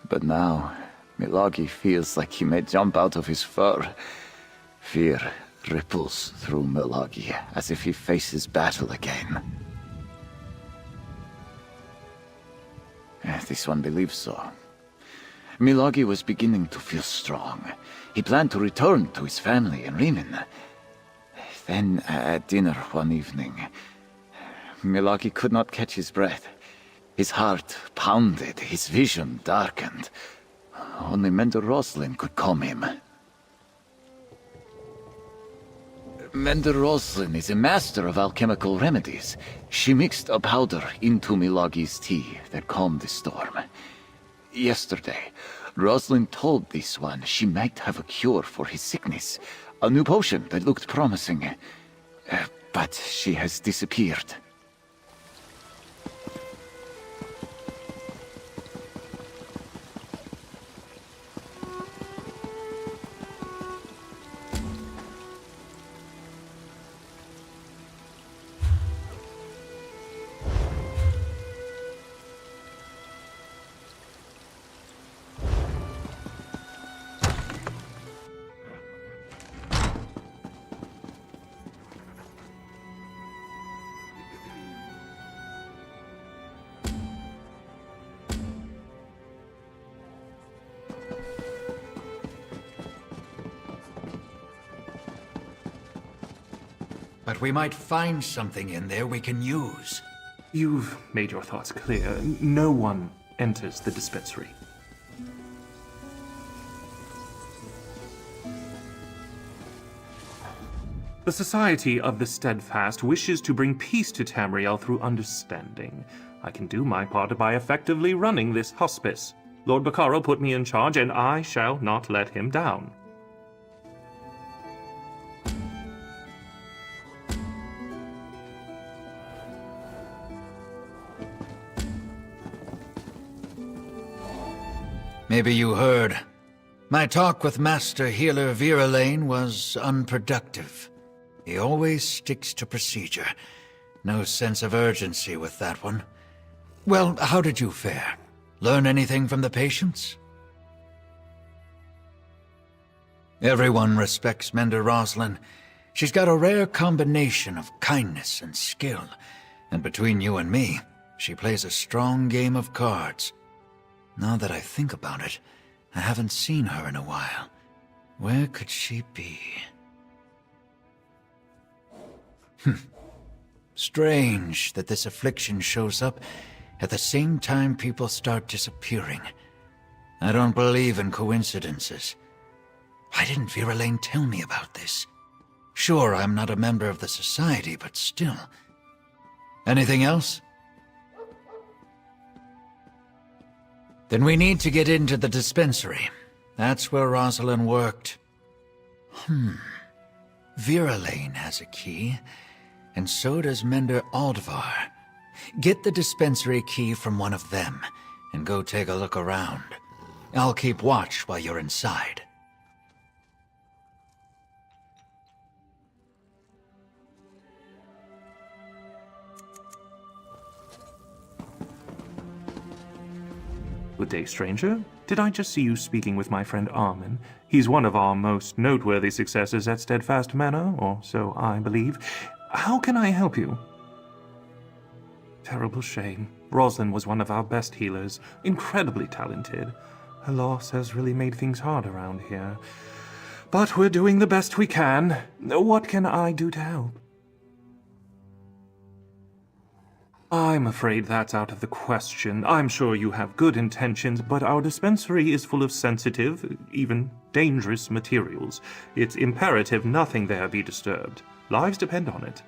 Speaker 8: But now, Milagi feels like he may jump out of his fur. Fear ripples through Milagi as if he faces battle again. This one believes so. Milagi was beginning to feel strong. He planned to return to his family in Riemann. Then, at dinner one evening, Milagi could not catch his breath. His heart pounded, his vision darkened. Only Mender Roslin could calm him. Mender Roslin is a master of alchemical remedies. She mixed a powder into Milagi's tea that calmed the storm. Yesterday, Roslin told this one she might have a cure for his sickness, a new potion that looked promising. But she has disappeared.
Speaker 4: But we might find something in there we can use.
Speaker 14: You've made your thoughts clear. No one enters the dispensary. The Society of the Steadfast wishes to bring peace to Tamriel through understanding. I can do my part by effectively running this hospice. Lord Bacaro put me in charge, and I shall not let him down.
Speaker 4: Maybe you heard. My talk with Master Healer Virelane was unproductive. He always sticks to procedure. No sense of urgency with that one. Well, how did you fare? Learn anything from the patients? Everyone respects Mender Roslin. She's got a rare combination of kindness and skill. And between you and me, she plays a strong game of cards. Now that I think about it, I haven't seen her in a while. Where could she be? Strange that this affliction shows up at the same time people start disappearing. I don't believe in coincidences. Why didn't Virelane tell me about this? Sure, I'm not a member of the Society, but still. Anything else? Then we need to get into the dispensary. That's where Rosalind worked. Virelane has a key, and so does Mender Aldvar. Get the dispensary key from one of them, and go take a look around. I'll keep watch while you're inside.
Speaker 14: Good day, stranger. Did I just see you speaking with my friend Armin? He's one of our most noteworthy successors at Steadfast Manor, or so I believe. How can I help you? Terrible shame. Roslin was one of our best healers, incredibly talented. Her loss has really made things hard around here. But we're doing the best we can. What can I do to help? I'm afraid that's out of the question. I'm sure you have good intentions, but our dispensary is full of sensitive, even dangerous materials. It's imperative nothing there be disturbed. Lives depend on it.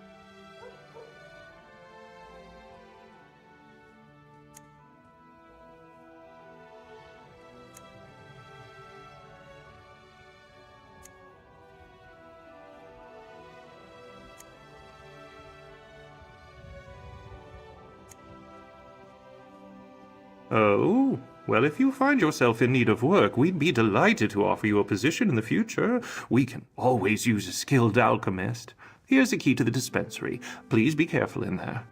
Speaker 14: Oh, well, if you find yourself in need of work, we'd be delighted to offer you a position in the future. We can always use a skilled alchemist. Here's the key to the dispensary. Please be careful in there.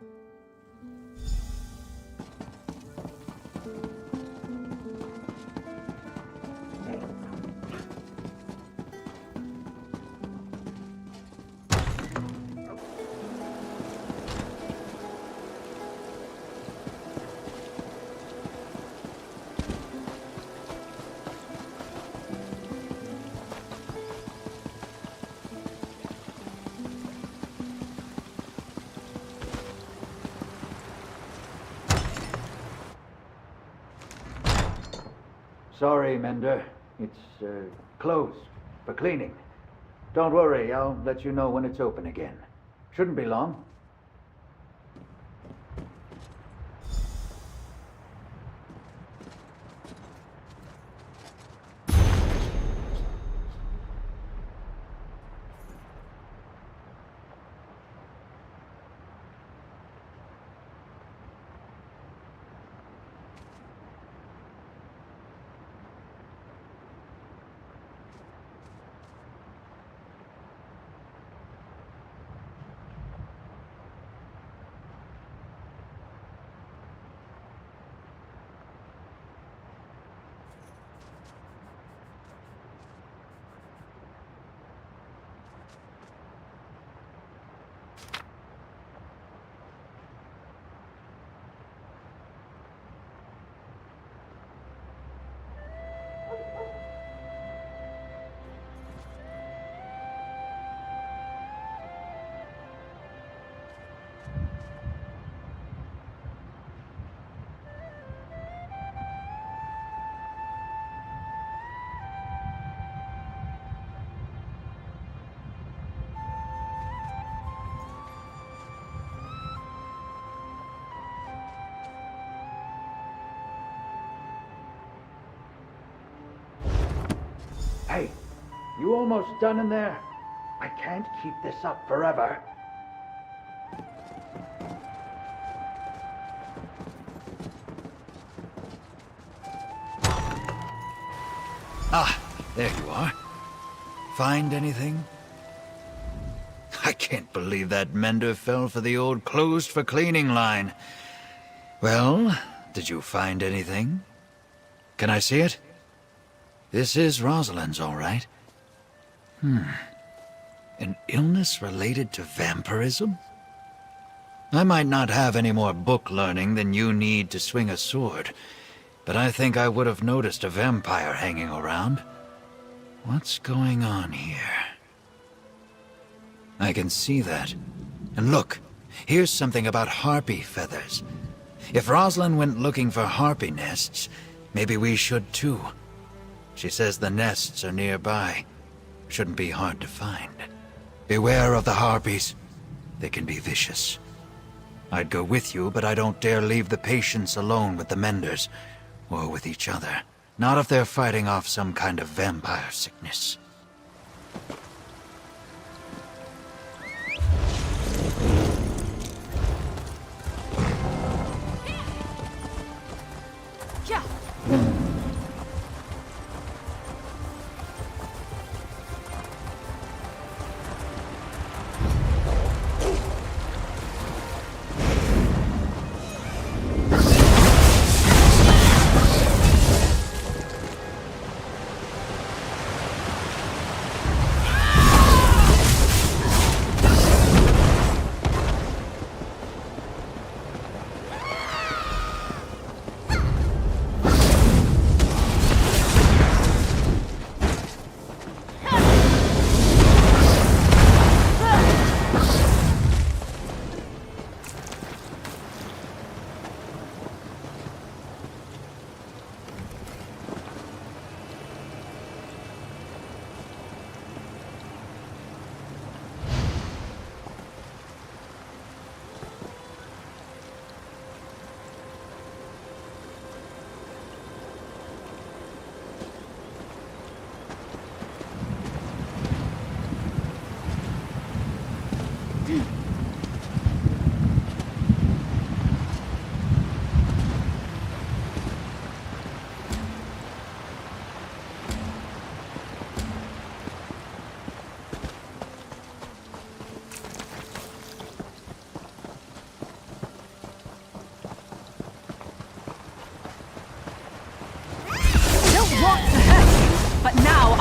Speaker 4: Sorry, Mender. It's closed for cleaning. Don't worry, I'll let you know when it's open again. Shouldn't be long. Hey, you almost done in there? I can't keep this up forever. Ah, there you are. Find anything? I can't believe that Mender fell for the old closed for cleaning line. Well, did you find anything? Can I see it? This is Rosalind's, all right. An illness related to vampirism? I might not have any more book learning than you need to swing a sword, but I think I would have noticed a vampire hanging around. What's going on here? I can see that. And look, here's something about harpy feathers. If Rosalind went looking for harpy nests, maybe we should too. She says the nests are nearby. Shouldn't be hard to find. Beware of the harpies. They can be vicious. I'd go with you, but I don't dare leave the patients alone with the Menders, or with each other. Not if they're fighting off some kind of vampire sickness.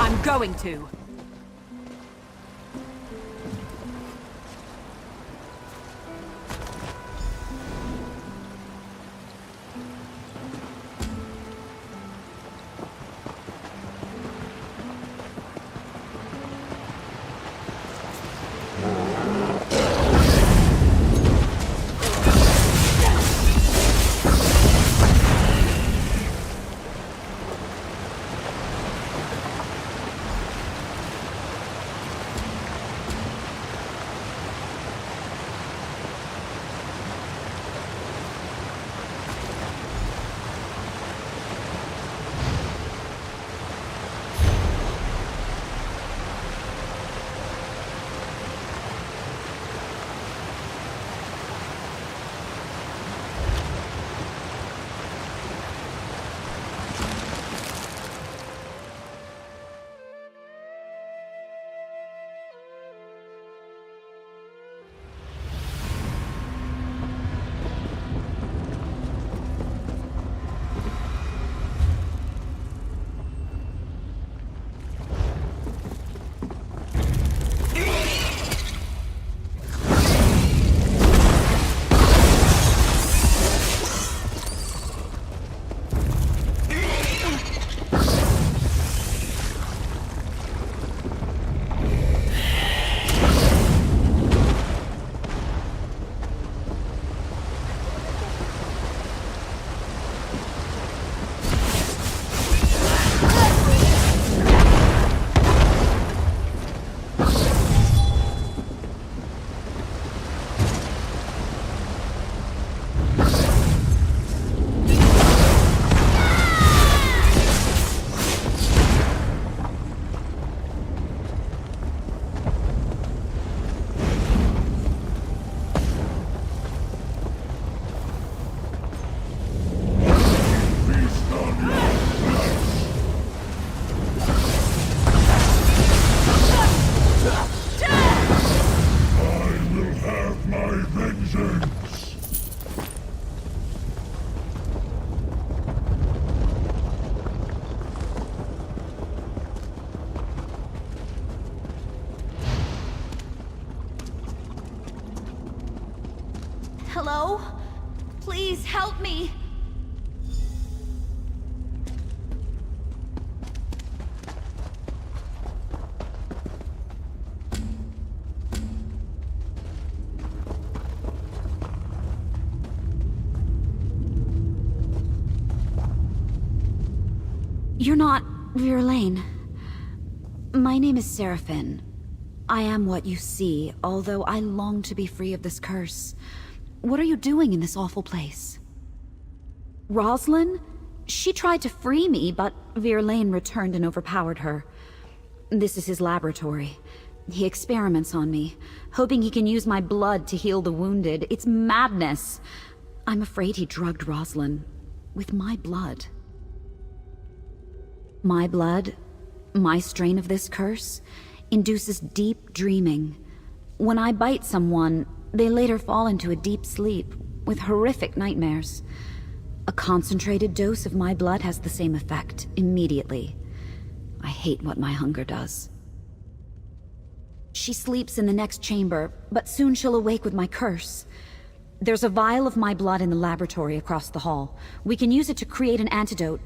Speaker 1: I'm going to.
Speaker 7: Hello? Please help me! You're not Virlaine. My name is Seraphine. I am what you see, although I long to be free of this curse. What are you doing in this awful place? Roslyn? She tried to free me, but Virlaine returned and overpowered her. This is his laboratory. He experiments on me, hoping he can use my blood to heal the wounded. It's madness. I'm afraid he drugged Roslyn with my blood. My blood, my strain of this curse, induces deep dreaming. When I bite someone, they later fall into a deep sleep with horrific nightmares. A concentrated dose of my blood has the same effect immediately. I hate what my hunger does. She sleeps in the next chamber, but soon she'll awake with my curse. There's a vial of my blood in the laboratory across the hall. We can use it to create an antidote.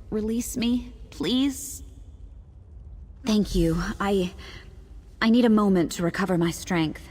Speaker 7: Release me, please? Thank you. I need a moment to recover my strength.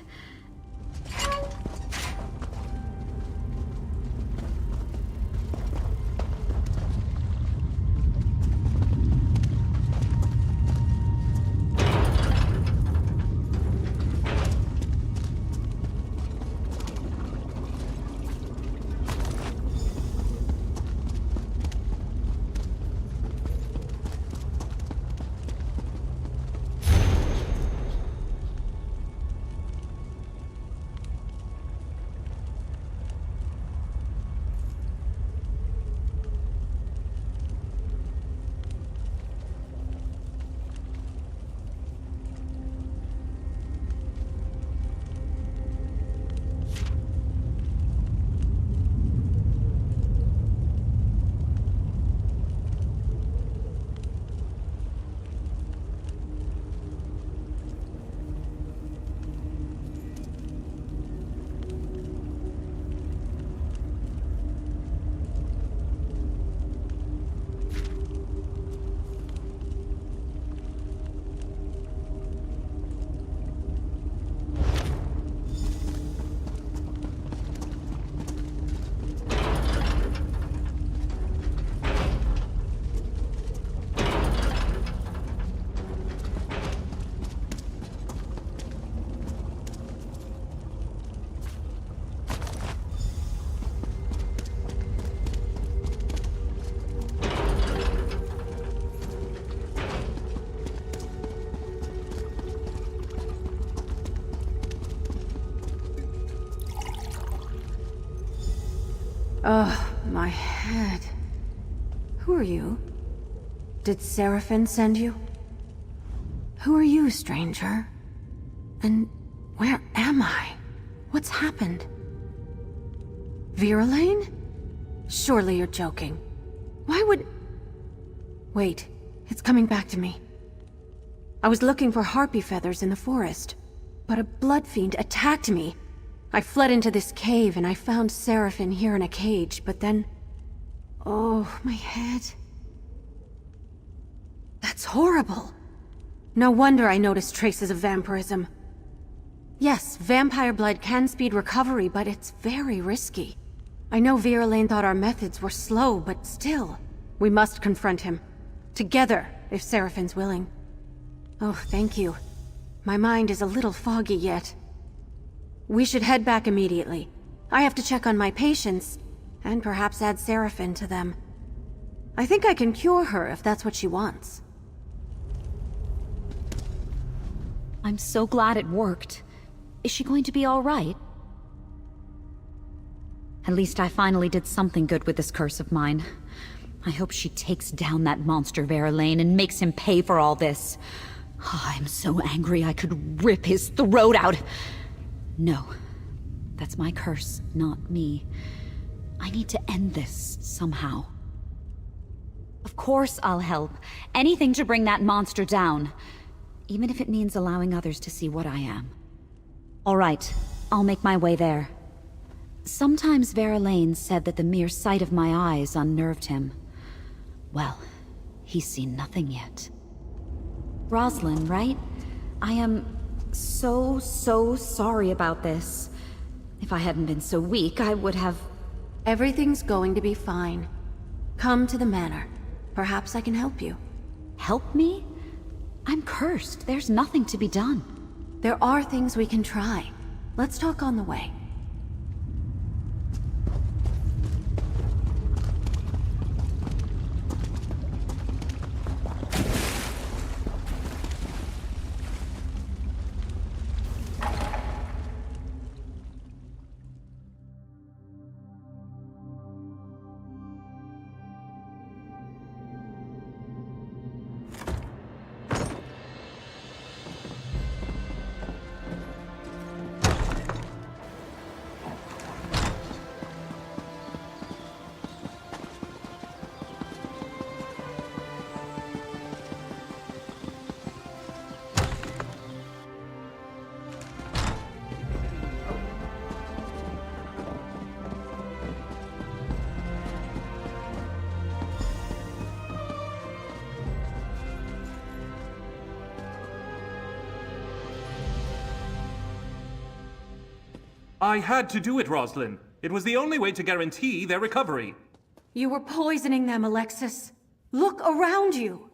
Speaker 1: Ugh, my head. Who are you? Did Seraphin send you? Who are you, stranger? And where am I? What's happened? Virelane? Surely you're joking. Why would... Wait, it's coming back to me. I was looking for harpy feathers in the forest, but a blood fiend attacked me. I fled into this cave and I found Seraphin here in a cage, but then... Oh, my head. That's horrible. No wonder I noticed traces of vampirism. Yes, vampire blood can speed recovery, but it's very risky. I know Virelane thought our methods were slow, but still. We must confront him. Together, if Seraphin's willing. Oh, thank you. My mind is a little foggy yet. We should head back immediately. I have to check on my patients, and perhaps add Seraphin to them. I think I can cure her if that's what she wants.
Speaker 7: I'm so glad it worked. Is she going to be all right? At least I finally did something good with this curse of mine. I hope she takes down that monster Virelane and makes him pay for all this. Oh, I'm so angry I could rip his throat out. No, that's my curse, not me. I need to end this somehow. Of course I'll help. Anything to bring that monster down. Even if it means allowing others to see what I am. All right, I'll make my way there. Sometimes Virelane said that the mere sight of my eyes unnerved him. Well, he's seen nothing yet. Rosalind, right? I am so sorry about this. If I hadn't been so weak, I would have...
Speaker 1: Everything's going to be fine. Come to the manor. Perhaps I can help you.
Speaker 7: Help me? I'm cursed. There's nothing to be done.
Speaker 1: There are things we can try. Let's talk on the way.
Speaker 14: I had to do it, Rosalind. It was the only way to guarantee their recovery.
Speaker 1: You were poisoning them, Alexis. Look around you.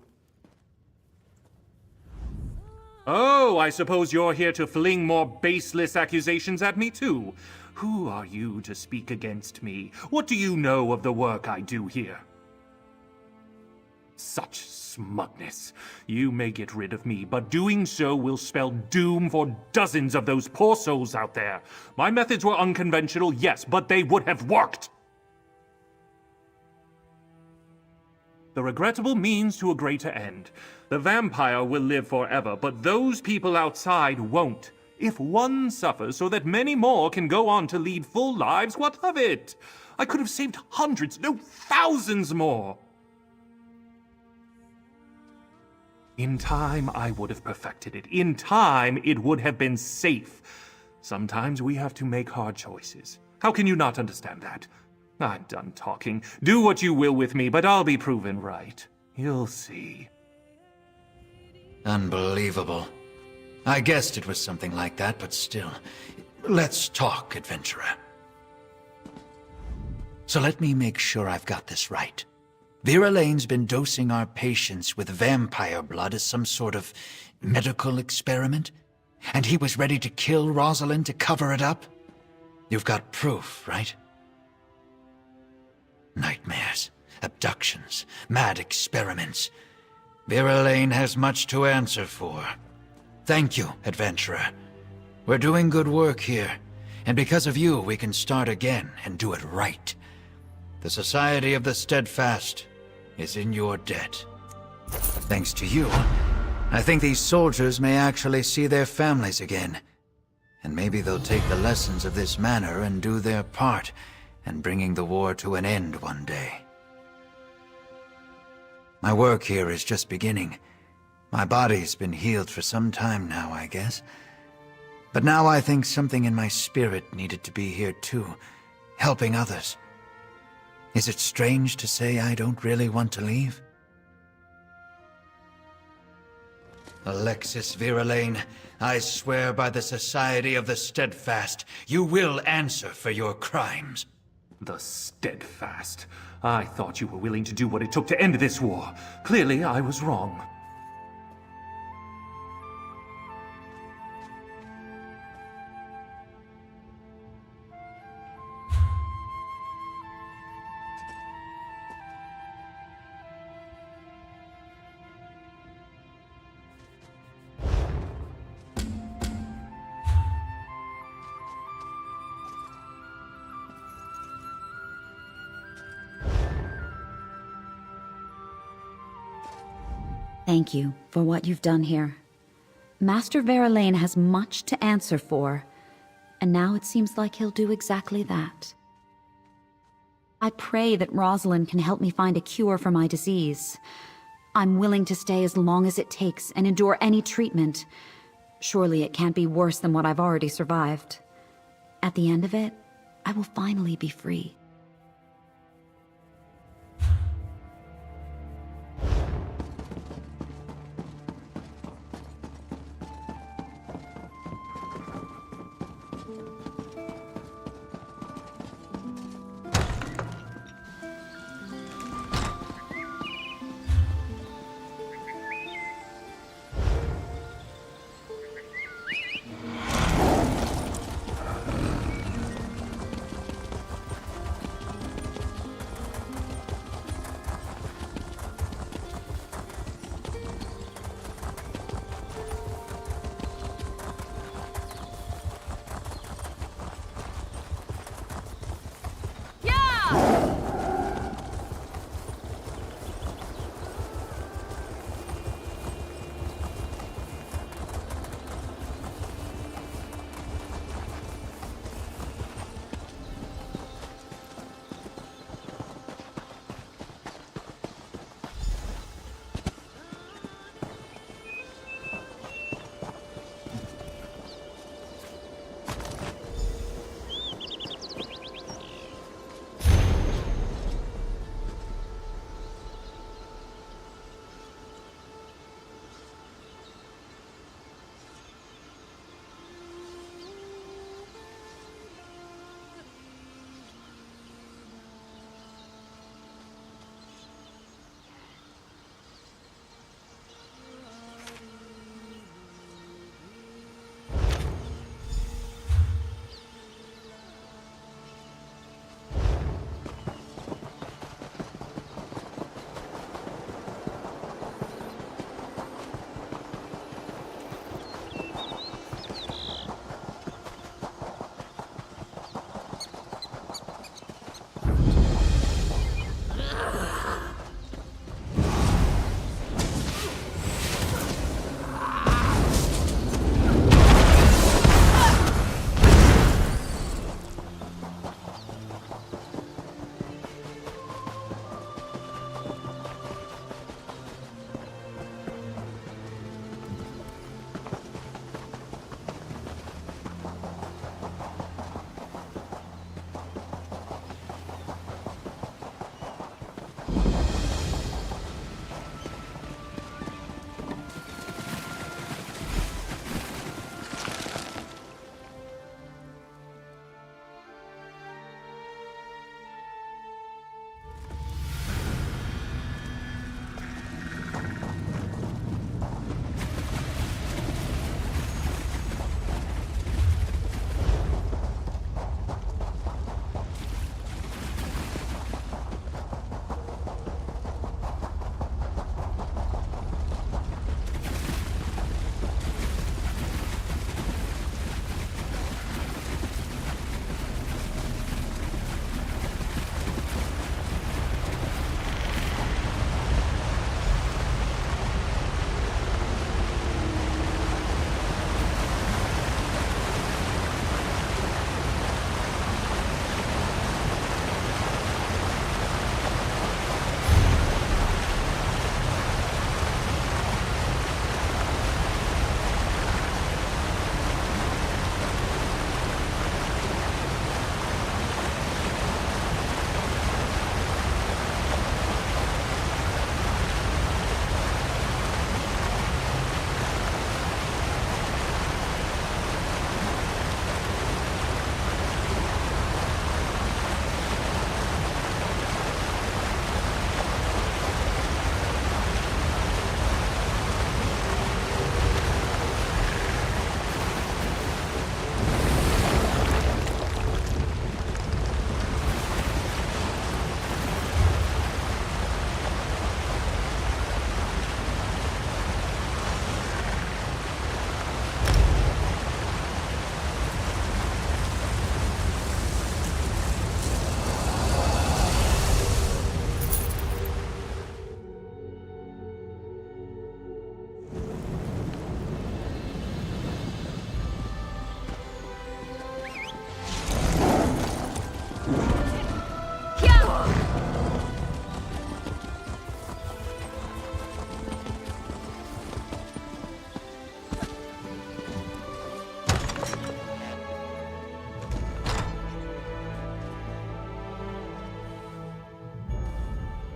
Speaker 14: Oh, I suppose you're here to fling more baseless accusations at me too. Who are you to speak against me? What do you know of the work I do here? Such smugness. You may get rid of me, but doing so will spell doom for dozens of those poor souls out there. My methods were unconventional, yes, but they would have worked. The regrettable means to a greater end. The vampire will live forever, but those people outside won't. If one suffers so that many more can go on to lead full lives, what of it? I could have saved hundreds, no, thousands more. In time, I would have perfected it. In time, it would have been safe. Sometimes we have to make hard choices. How can you not understand that? I'm done talking. Do what you will with me, but I'll be proven right. You'll see.
Speaker 4: Unbelievable. I guessed it was something like that, but still. Let's talk, adventurer. So let me make sure I've got this right. Virelane's been dosing our patients with vampire blood as some sort of medical experiment? And he was ready to kill Rosalind to cover it up? You've got proof, right? Nightmares, abductions, mad experiments. Virelane has much to answer for. Thank you, adventurer. We're doing good work here, and because of you, we can start again and do it right. The Society of the Steadfast is in your debt. Thanks to you, I think these soldiers may actually see their families again. And maybe they'll take the lessons of this manor and do their part in bringing the war to an end one day. My work here is just beginning. My body's been healed for some time now, I guess. But now I think something in my spirit needed to be here too, helping others. Is it strange to say I don't really want to leave? Alexis Virelane, I swear by the Society of the Steadfast, you will answer for your crimes.
Speaker 14: The Steadfast. I thought you were willing to do what it took to end this war. Clearly, I was wrong.
Speaker 7: Thank you for what you've done here. Master Virelane has much to answer for, and now it seems like he'll do exactly that. I pray that Rosalind can help me find a cure for my disease. I'm willing to stay as long as it takes and endure any treatment. Surely it can't be worse than what I've already survived. At the end of it, I will finally be free.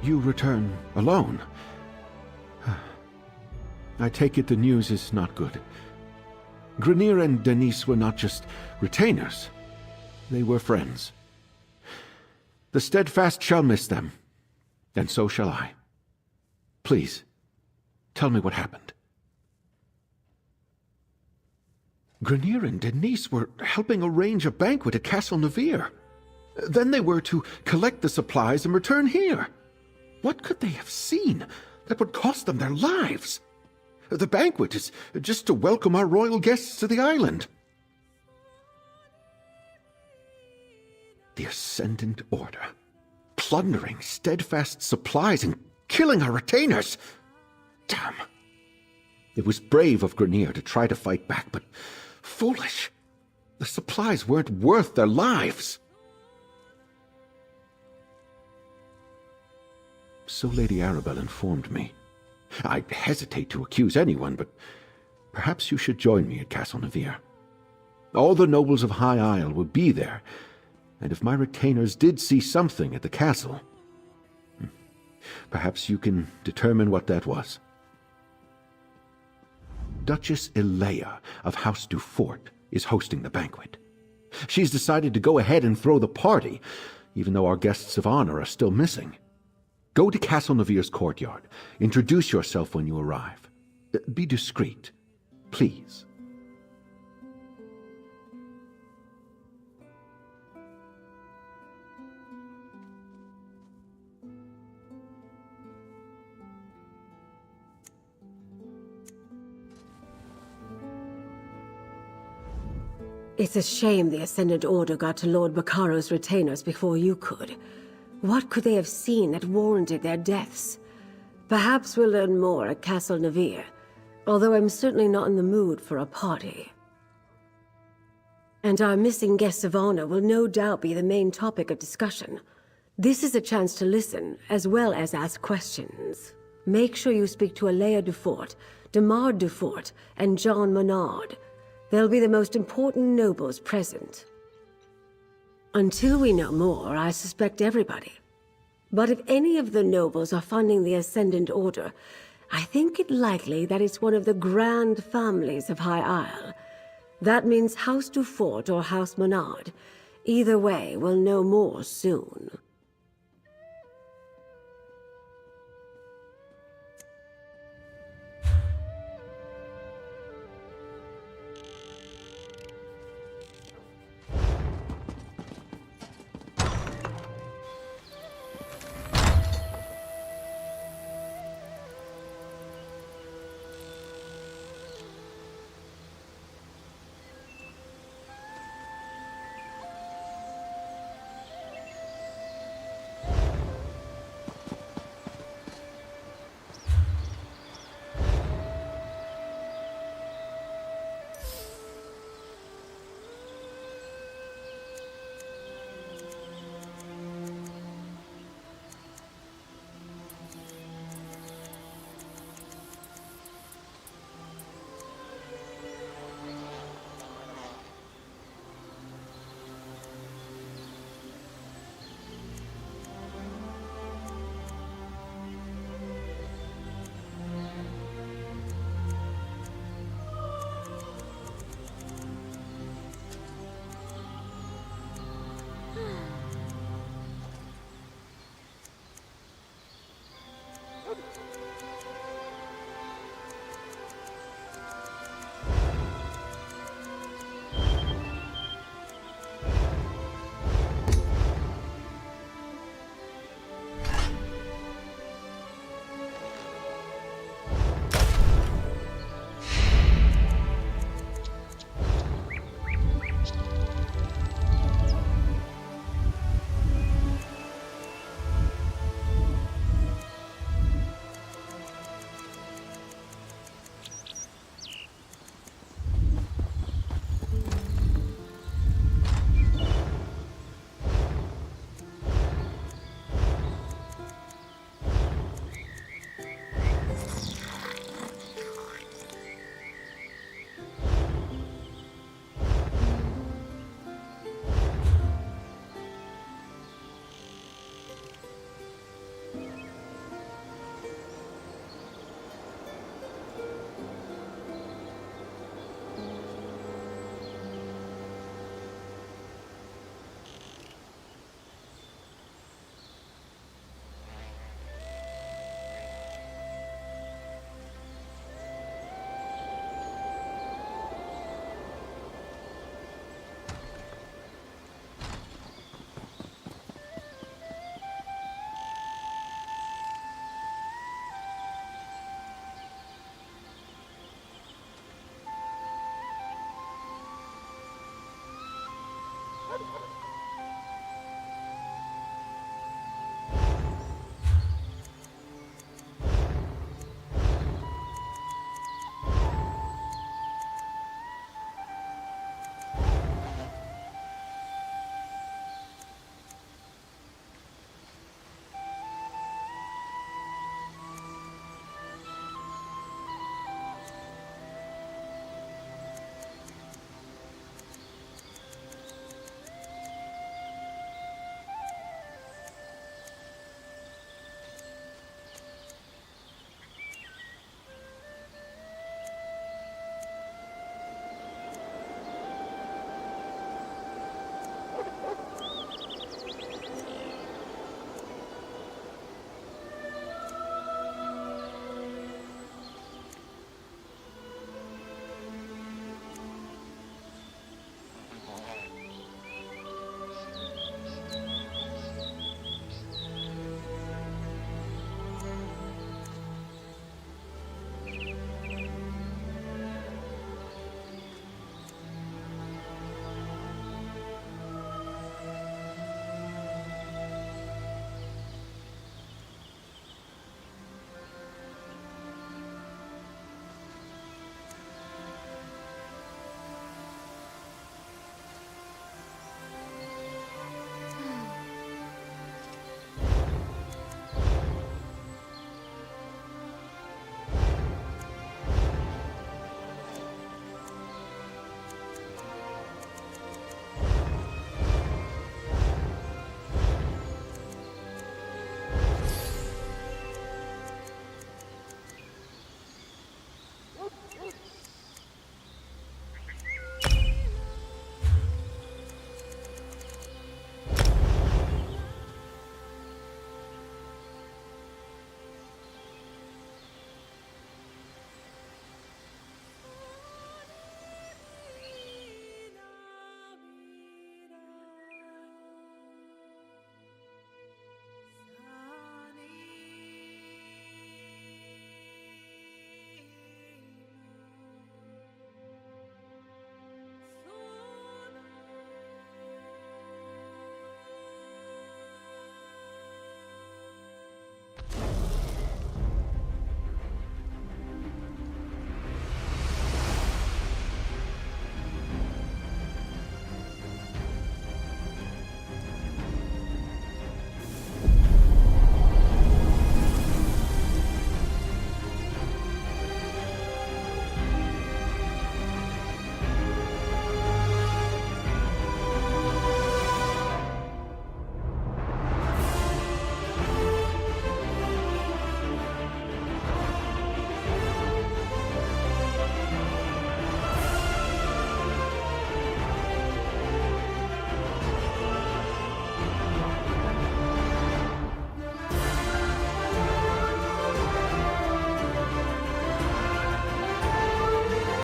Speaker 18: you return alone. I take it the news is not good. Grineer and Denise were not just retainers. They were friends. The Steadfast shall miss them, and so shall I. Please, tell me what happened. Grineer and Denise were helping arrange a banquet at Castle Navir. Then they were to collect the supplies and return here. What could they have seen that would cost them their lives? The banquet is just to welcome our royal guests to the island. The Ascendant Order, plundering Steadfast supplies and killing our retainers. Damn. It was brave of Grineer to try to fight back, but foolish. The supplies weren't worth their lives. So Lady Arabelle informed me. I hesitate to accuse anyone, but perhaps you should join me at Castle Navir. All the nobles of High Isle will be there, and if my retainers did see something at the castle, perhaps you can determine what that was. Duchess Elea of House Dufort is hosting the banquet. She's decided to go ahead and throw the party, even though our guests of honor are still missing. Go to Castle Navir's courtyard. Introduce yourself when you arrive. Be discreet, please.
Speaker 17: It's a shame the Ascendant Order got to Lord Bacaro's retainers before you could. What could they have seen that warranted their deaths? Perhaps we'll learn more at Castle Navir, although I'm certainly not in the mood for a party. And our missing guests of honor will no doubt be the main topic of discussion. This is a chance to listen, as well as ask questions. Make sure you speak to Elea Dufort, Demar Dufort, and John Menard. They'll be the most important nobles present. Until we know more, I suspect everybody. But if any of the nobles are funding the Ascendant Order, I think it likely that it's one of the grand families of High Isle. That means House Dufort or House Menard. Either way, we'll know more soon.